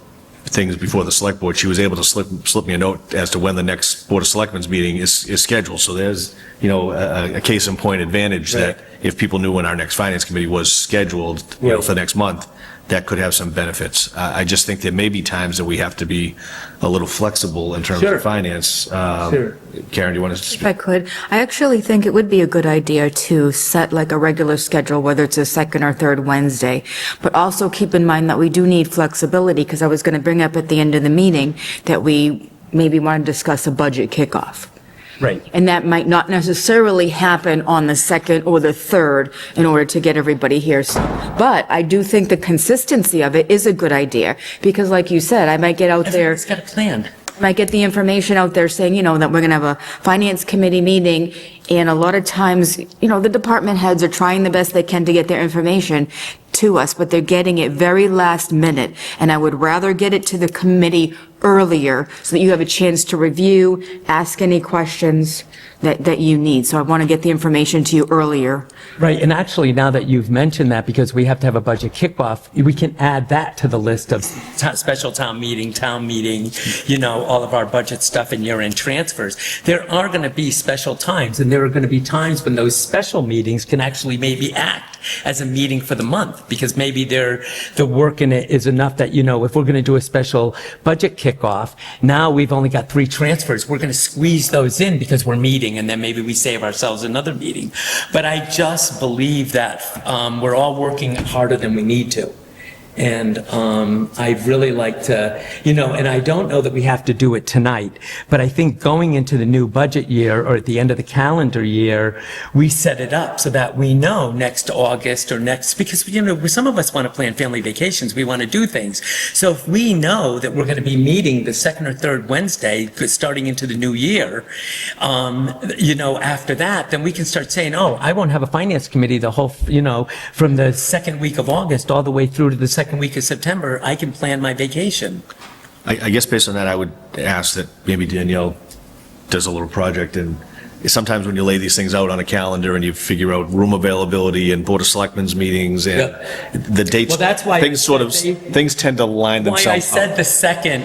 things before the select board, she was able to slip me a note as to when the next Board of Selectmen's meeting is scheduled. So there's, a case in point advantage that if people knew when our next finance committee was scheduled, for next month, that could have some benefits. I just think there may be times that we have to be a little flexible in terms of finance. Sure. Karen, do you want to If speak? I could, I actually think it would be a good idea to set like a regular schedule, whether it's a 2nd or 3rd Wednesday, but also keep in mind that we do need flexibility, because I was going to bring up at the end of the meeting that we maybe want to discuss a budget kickoff. Right. And that might not necessarily happen on the 2nd or the 3rd in order to get everybody here. But I do think the consistency of it is a good idea, because like you said, I might get out there. Everybody's got a plan. Might get the information out there saying, that we're going to have a finance committee meeting, and a lot of times, the department heads are trying the best they can to get their information to us, but they're getting it very last minute, and I would rather get it to the committee earlier so that you have a chance to review, ask any questions that you need. So I want to get the information to you earlier. Right, and actually, now that you've mentioned that, because we have to have a budget kickoff, we can add that to the list of special town meeting, all of our budget stuff and year-end transfers. There are going to be special times, and there are going to be times when those special meetings can actually maybe act as a meeting for the month, because maybe the work in it is enough that, if we're going to do a special budget kickoff, now we've only got 3 transfers. We're going to squeeze those in because we're meeting, and then maybe we save ourselves another meeting. But I just believe that we're all working harder than we need to. And I'd really like to, and I don't know that we have to do it tonight, but I think going into the new budget year or at the end of the calendar year, we set it up so that we know next August or because, some of us want to plan family vacations. We want to do things. So if we know that we're going to be meeting the second or third Wednesday, starting into the new year, after that, then we can start saying, oh, I won't have a finance committee the whole, from the second week of August all the way through to the second week of September, I can plan my vacation. I guess based on that, I would ask that maybe Danielle does a little project, and sometimes when you lay these things out on a calendar and you figure out room availability and Board of Selectmen's meetings and the dates, Well, that's why things tend to line Why I themselves said up. the second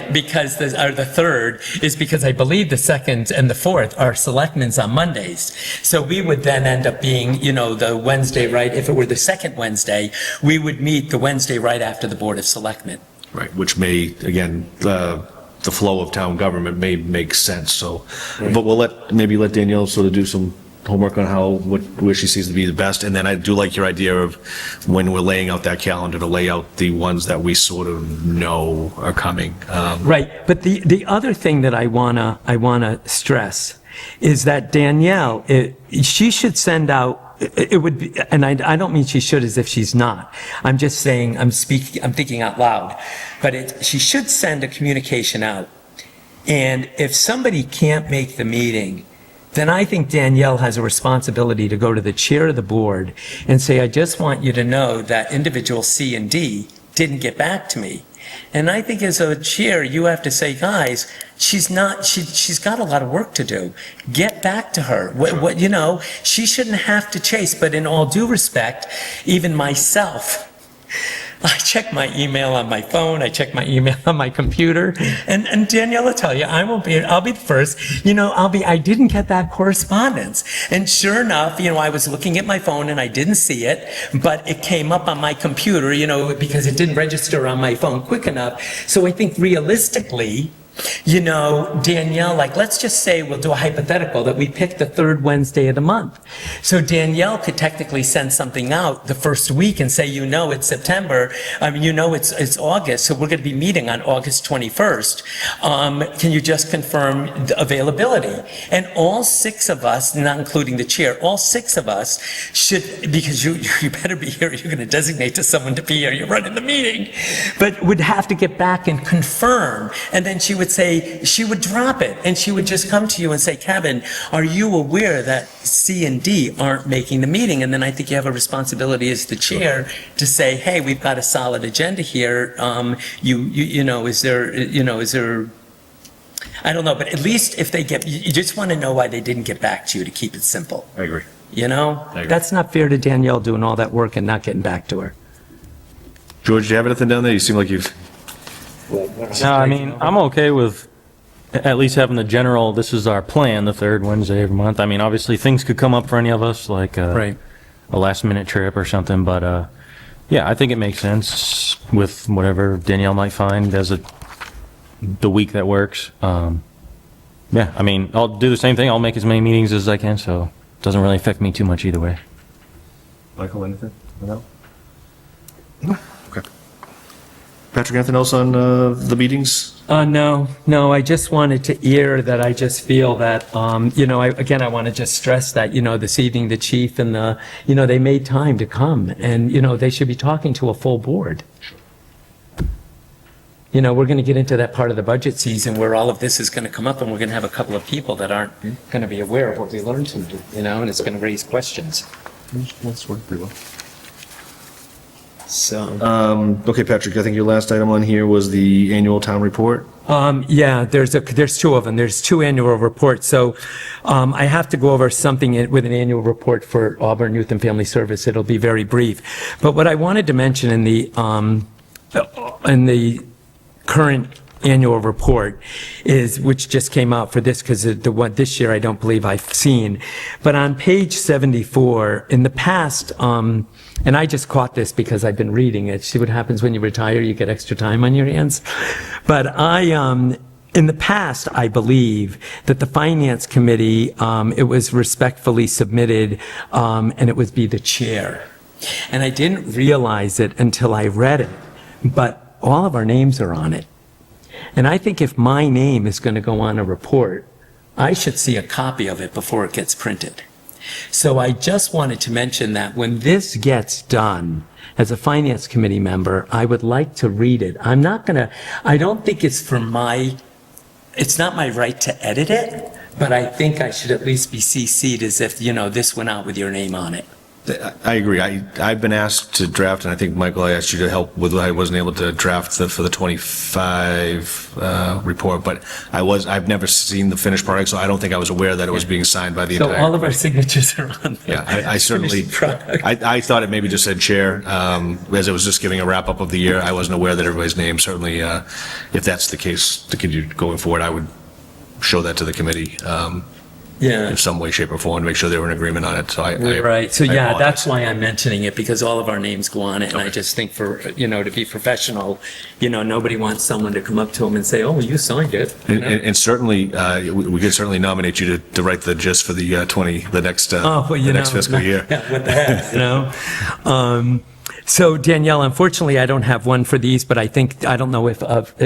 or the third is because I believe the second and the fourth are selectmen's on Mondays. So we would then end up being, the Wednesday, right? If it were the second Wednesday, we would meet the Wednesday right after the Board of Selectmen. Right, which may, again, the flow of town government may make sense, so, but we'll maybe let Danielle sort of do some homework on where she sees to be the best, and then I do like your idea of when we're laying out that calendar, to lay out the ones that we sort of know are coming. Right, but the other thing that I wanna stress is that Danielle, she should send out, it would be, and I don't mean she should as if she's not. I'm just saying, I'm thinking out loud. But she should send a communication out. And if somebody can't make the meeting, then I think Danielle has a responsibility to go to the chair of the board and say, I just want you to know that individual C and D didn't get back to me. And I think as a chair, you have to say, guys, she's got a lot of work to do. Get back to her. She shouldn't have to chase, but in all due respect, even myself, I check my email on my phone, I check my email on my computer, and Danielle will tell you, I'll be the first, I didn't get that correspondence. And sure enough, I was looking at my phone and I didn't see it, but it came up on my computer, because it didn't register on my phone quick enough. So I think realistically, Danielle, let's just say we'll do a hypothetical that we pick the third Wednesday of the month. So Danielle could technically send something out the first week and say, it's September, it's August, so we're going to be meeting on August 21st. Can you just confirm the availability? And all six of us, not including the chair, all six of us should, because you better be here, you're going to designate to someone to be here, you're running the meeting, but would have to get back and confirm. And then she would drop it, and she would just come to you and say, Kevin, are you aware that C and D aren't making the meeting? And then I think you have a responsibility as the chair to say, hey, we've got a solid agenda here. Is there, I don't know, but at least if you just want to know why they didn't get back to you, to keep it simple. I agree. That's not fair to Danielle doing all that work and not getting back to her. George, do you have anything down there? You seem like you've... No, I mean, I'm okay with at least having the general, this is our plan, the third Wednesday every month. I mean, obviously, things could come up for any of us, like a last-minute trip or something, but yeah, I think it makes sense with whatever Danielle might find as the week that works. Yeah, I mean, I'll do the same thing. I'll make as many meetings as I can, so it doesn't really affect me too much either way. Michael, anything? No? Okay. Patrick, anything else on the meetings? No, I just wanted to air that I just feel that, I want to just stress that, this evening, the chief and they made time to come, and, they should be talking to a full board. We're going to get into that part of the budget season where all of this is going to come up, and we're going to have a couple of people that aren't going to be aware of what we learned tonight, and it's going to raise questions. That's worked pretty well. So. Okay, Patrick, I think your last item on here was the annual town report. Yeah, there's two of them. There's two annual reports. So I have to go over something with an annual report for Auburn Youth and Family Service. It'll be very brief. But what I wanted to mention in the current annual report is, which just came out for this, because the one this year I don't believe I've seen, but on page 74, in the past, and I just caught this because I've been reading it. See what happens when you retire, you get extra time on your hands. But in the past, I believe that the Finance Committee, it was respectfully submitted, and it would be the chair. And I didn't realize it until I read it. but all of our names are on it. And I think if my name is going to go on a report, I should see a copy of it before it gets printed. So I just wanted to mention that when this gets done, as a finance committee member, I would like to read it. I don't think it's it's not my right to edit it, but I think I should at least be CC'd as if, this went out with your name on it. I agree. I've been asked to draft, and I think, Michael, I asked you to help with, I wasn't able to draft for the 25 report, but I've never seen the finished product, so I don't think I was aware that it was being signed by the entire. So all of our signatures are on there. Yeah, I certainly, Finished product. I thought it maybe just said chair, as it was just giving a wrap-up of the year. I wasn't aware that everybody's name. Certainly, if that's the case, to continue going forward, I would show that to the committee Yeah. in some way, shape, or form, to make sure they were in agreement on it. So Right, so I yeah, apologize. that's why I'm mentioning it, because all of our names go on it, and I just think to be professional, nobody wants someone to come up to them and say, oh, well, you signed it. And certainly, we could certainly nominate you to write the gist for the the next fiscal year. Yeah, what the heck, So Danielle, unfortunately, I don't have one for these, but I don't know if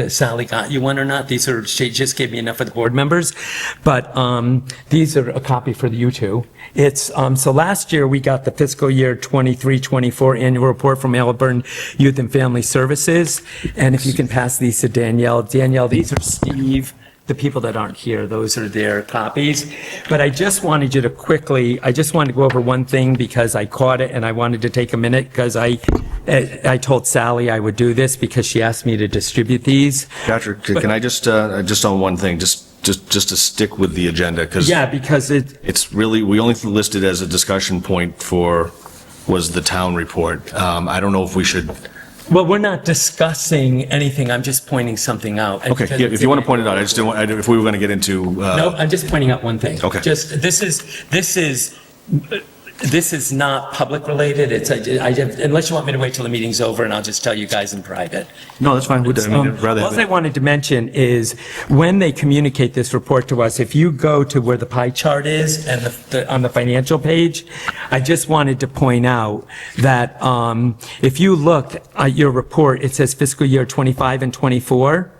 Sally got you one or not. She just gave me enough for the board members. But these are a copy for you two. So last year, we got the fiscal year 23-24 annual report from Melbourne Youth and Family Services. And if you can pass these to Danielle. Danielle, these are Steve. The people that aren't here, those are their copies. But I just wanted you to I just wanted to go over one thing because I caught it and I wanted to take a minute because I told Sally I would do this because she asked me to distribute these. Patrick, can I just on one thing, just to stick with the agenda, because Yeah, because it's really, we only listed as a discussion point was the town report. I don't know if we should. well, we're not discussing anything. I'm just pointing something out. Okay, yeah, if you want to point it out, I just didn't want, if we were going to get into. No, I'm just pointing out one thing. Okay. Just, this is not public related. Unless you want me to wait till the meeting's over and I'll just tell you guys in private. No, that's fine. All I wanted to mention is when they communicate this report to us, if you go to where the pie chart is and on the financial page, I just wanted to point out that if you look at your report, it says fiscal year 25 and 24.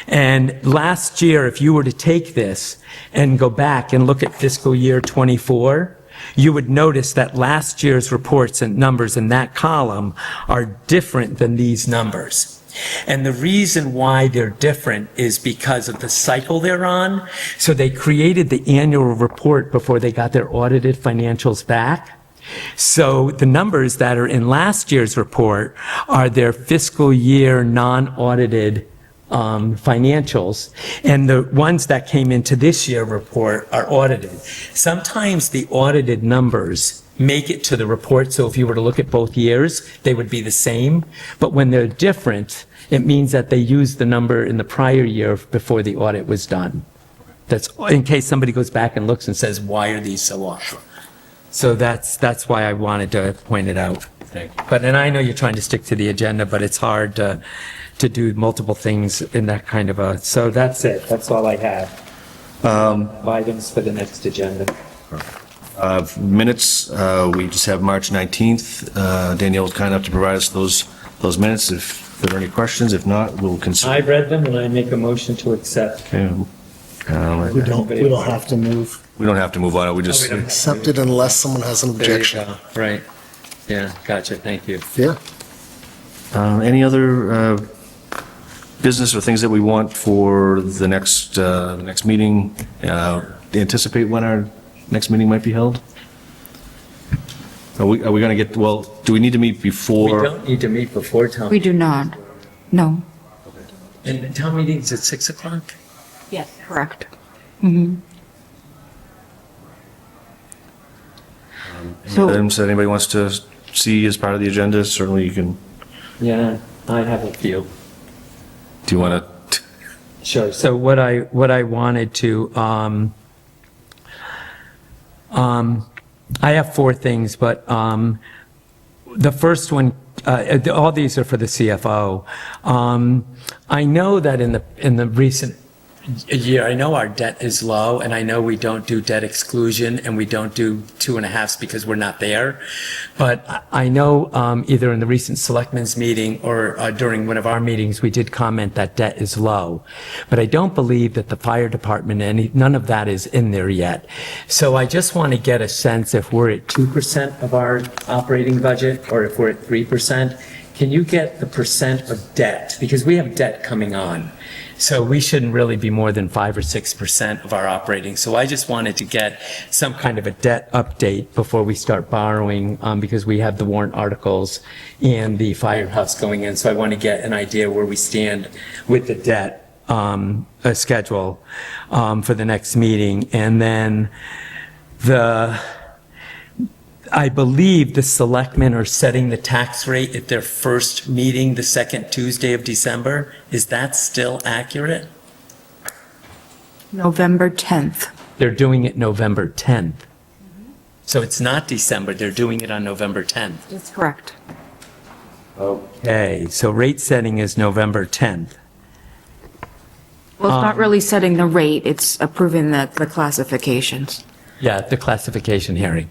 And last year, if you were to take this and go back and look at fiscal year 24, you would notice that last year's reports and numbers in that column are different than these numbers. And the reason why they're different is because of the cycle they're on. So they created the annual report before they got their audited financials back. So the numbers that are in last year's report are their fiscal year non-audited financials, and the ones that came into this year report are audited. Sometimes the audited numbers make it to the report, so if you were to look at both years, they would be the same, but when they're different, it means that they used the number in the prior year before the audit was done. That's in case somebody goes back and looks and says, why are these so off? So that's why I wanted to point it out. And I know you're trying to stick to the agenda, but it's hard to do multiple things in that kind of so that's it. That's all I have. Items for the next agenda. Minutes, we just have March 19th. Danielle was kind enough to provide us those minutes. If there are any questions, if not, we'll consider. I read them and I make a motion to accept. We don't have to move. We don't have to move on it. We just. Accept it unless someone has an There you objection. go. Right. Yeah, gotcha. Thank you. Yeah. Any other business or things that we want for the next meeting? Anticipate when our next meeting might be held? Are we going to do we need to meet before? We don't need to meet before town. We do not. No. And the town meeting's at 6 o'clock? Yes. Correct. So- Items that anybody wants to see as part of the agenda, certainly you can. Yeah, I have a few. Do you want to? Sure. So what I wanted to, I have four things, but the first one, all these are for the CFO. I know that in the recent Yeah, I know our debt is low, and I know we don't do debt exclusion, and we don't do 2.5s because we're not there. But I know either in the recent selectmen's meeting or during one of our meetings, we did comment that debt is low. But I don't believe that the fire department, none of that is in there yet. So I just want to get a sense if we're at 2% of our operating budget, or if we're at 3%. Can you get the percent of debt? Because we have debt coming on. So we shouldn't really be more than 5 or 6% of our operating. So I just wanted to get some kind of a debt update before we start borrowing, because we have the warrant articles and the firehouse going in. So I want to get an idea where we stand with the debt schedule for the next meeting. And then I believe the selectmen are setting the tax rate at their first meeting, the second Tuesday of December. Is that still accurate? November 10th. They're doing it November 10th. So it's not December, they're doing it on November 10th. That's correct. Okay, so rate setting is November 10th. Well, it's not really setting the rate, it's approving the classifications. Yeah, the classification hearing.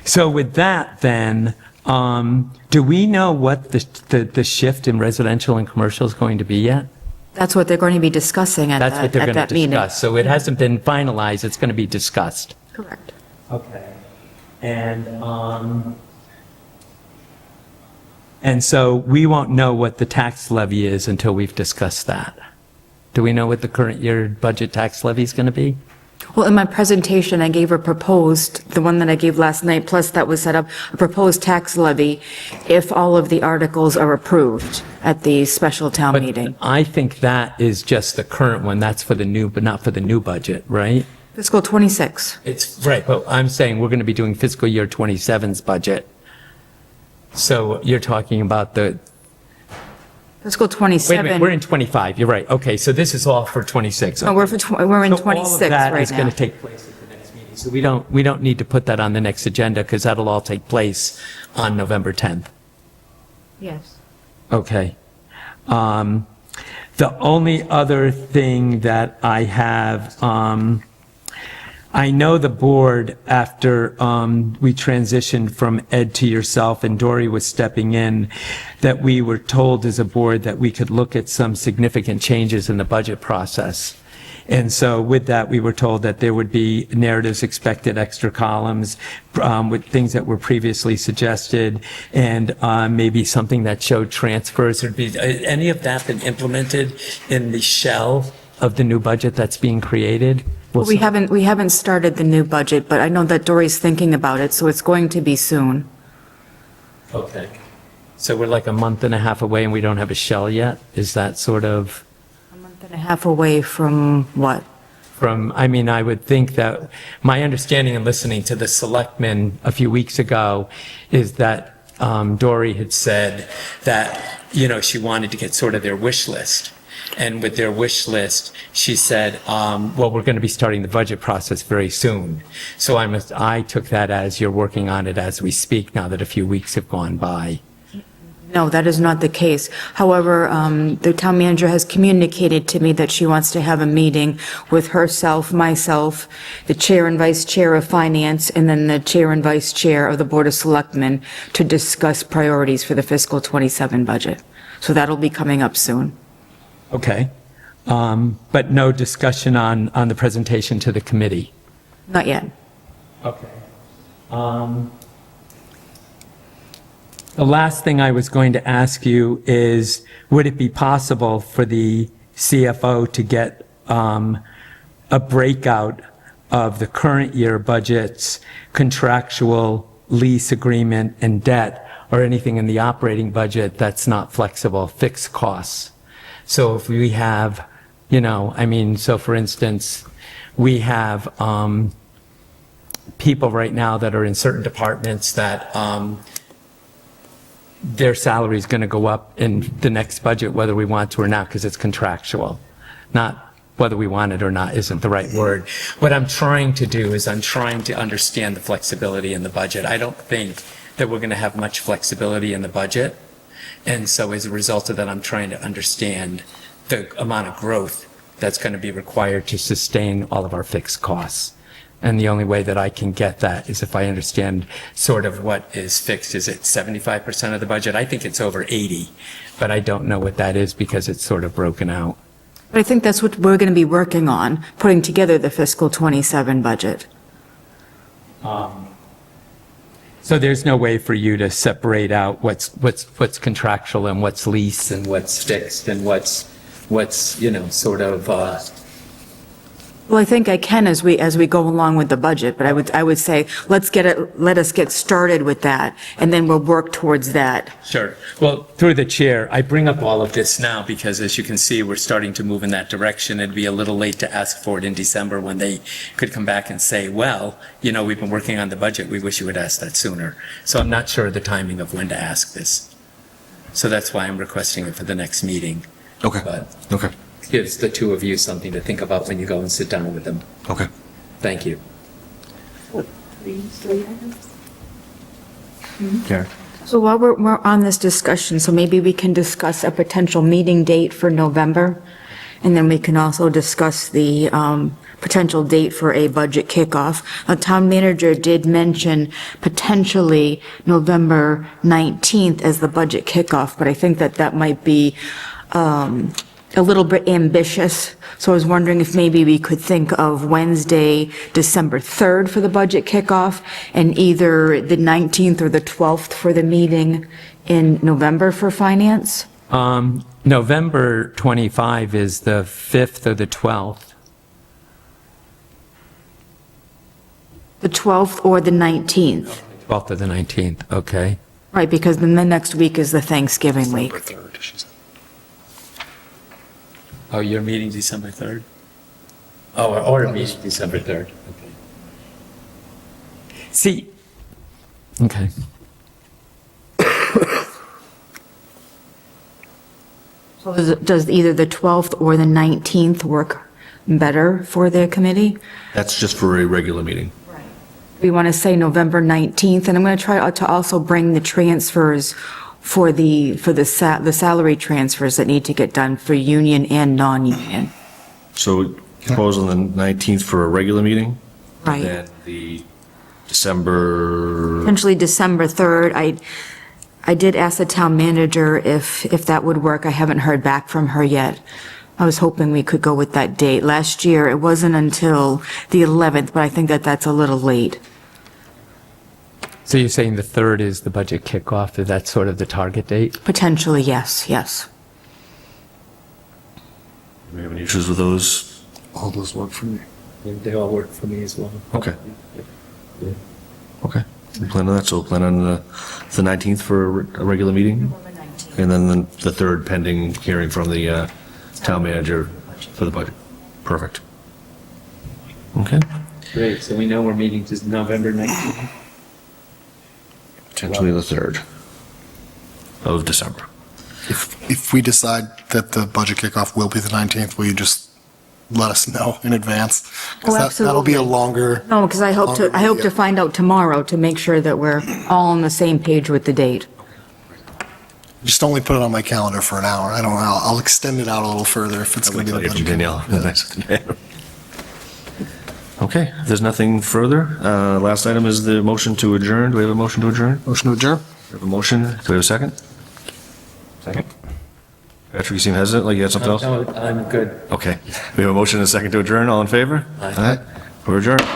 So with that, then, do we know what the shift in residential and commercial is going to be yet? That's what they're going to be discussing at That's what they're going that to meeting. discuss. So it hasn't been finalized, it's going to be discussed. Correct. Okay. And so we won't know what the tax levy is until we've discussed that. Do we know what the current year budget tax levy is going to be? Well, in my presentation, I gave a proposed, the one that I gave last night, plus that was set up, a proposed tax levy if all of the articles are approved at the special town meeting. I think that is just the current one. That's for the new, but not for the new budget, right? Fiscal 26. It's right, but I'm saying we're going to be doing fiscal year 27's budget. So you're talking about the, Fiscal wait a 27. minute, we're in 25, you're right. Okay, so this is all for 26. No, we're in So 26 all of that right is going now. to take place at the next meeting. So we don't need to put that on the next agenda because that'll all take place on November 10th. Yes. Okay. The only other thing that I have, I know the board, after we transitioned from Ed to yourself and Dory was stepping in, that we were told as a board that we could look at some significant changes in the budget process. And so with that, we were told that there would be narratives expected, extra columns with things that were previously suggested, and maybe something that showed transfers. There'd be any of that been implemented in the shell of the new budget that's being created? Well, we haven't started the new budget, but I know that Dory's thinking about it, so it's going to be soon. Okay. So we're like a month and a half away and we don't have a shell yet? Is that sort of A month and a half away from what? from, I mean, I would think that, my understanding in listening to the selectmen a few weeks ago is that Dory had said that, you know, she wanted to get sort of their wish list. And with their wish list, she said, well, we're going to be starting the budget process very soon. So I took that as you're working on it as we speak now that a few weeks have gone by. No, that is not the case. However, the town manager has communicated to me that she wants to have a meeting with herself, myself, the chair and vice chair of finance, and then the chair and vice chair of the Board of Selectmen to discuss priorities for the fiscal 27 budget. So that'll be coming up soon. Okay. But no discussion on the presentation to the committee? Not yet. Okay. The last thing I was going to ask you is, would it be possible for the CFO to get a breakout of the current year budget's contractual lease agreement and debt, or anything in the operating budget that's not flexible, fixed costs? So if we have, you know, I mean, so for instance, we have people right now that are in certain departments that their salary is going to go up in the next budget, whether we want to or not, because it's contractual. Not whether we want it or not isn't the right word. What I'm trying to do is I'm trying to understand the flexibility in the budget. I don't think that we're going to have much flexibility in the budget. And so as a result of that, I'm trying to understand the amount of growth that's going to be required to sustain all of our fixed costs. And the only way that I can get that is if I understand sort of what is fixed. Is it 75% of the budget? I think it's over 80, but I don't know what that is because it's sort of broken out. But I think that's what we're going to be working on, putting together the fiscal '27 budget. So there's no way for you to separate out what's contractual and what's lease and what's fixed and what's sort of, Well, I think I can as we go along with the budget, but I would say, let us get started with that, and then we'll work towards that. Sure. Well, through the chair, I bring up all of this now because, as you can see, we're starting to move in that direction. It'd be a little late to ask for it in December when they could come back and say, well, we've been working on the budget. We wish you would ask that sooner. So I'm not sure of the timing of when to ask this. So that's why I'm requesting it for the next meeting. Okay. But Okay. gives the two of you something to think about when you go and sit down with them. Okay. Thank you. Karen? So while we're on this discussion, so maybe we can discuss a potential meeting date for November, and then we can also discuss the potential date for a budget kickoff. A town manager did mention potentially November 19th as the budget kickoff, but I think that might be a little bit ambitious. So I was wondering if maybe we could think of Wednesday, December 3rd for the budget kickoff, and either the 19th or the 12th for the meeting in November for finance. November 25 is the 5th or the 12th. The 12th or the 19th. 12th or the 19th, okay. Right, because then the next week is the Thanksgiving week. Oh, you're meeting December 3rd? Oh, or a meeting December 3rd, okay. See, okay. So does either the 12th or the 19th work better for the committee? That's just for a regular meeting. We want to say November 19th, and I'm going to try to also bring the transfers for the salary transfers that need to get done for union and non-union. So propose on the 19th for a regular meeting? Right. Then the December, Potentially December 3rd. I did ask the town manager if that would work. I haven't heard back from her yet. I was hoping we could go with that date. Last year, it wasn't until the 11th, but I think that's a little late. So you're saying the 3rd is the budget kickoff, is that sort of the target date? Potentially, yes. do we have any issues with those? All those work for me. They all work for me as well. Okay. Okay. We'll plan on that. So we'll plan on the 19th for a regular meeting? And then the 3rd pending hearing from the town manager for the budget. Perfect. Okay. Great, so we know we're meeting just November 19th? Potentially the 3rd of December. If we decide that the budget kickoff will be the 19th, will you just let us know in advance? 'Cause that'll be a absolutely. longer. No, because I hope to find out tomorrow to make sure that we're all on the same page with the date. Just only put it on my calendar for an hour. I don't know. I'll extend it out a little further if it's going to be the budget. Danielle. Okay, if there's nothing further. Last item is the motion to adjourn. Do we have a motion to adjourn? Motion to adjourn? We have a motion. Do we have a second? Second. Patrick, you seem hesitant, like you had something else? No, I'm good. Okay. We have a motion and a second to adjourn. All in favor? Aye. We're adjourned.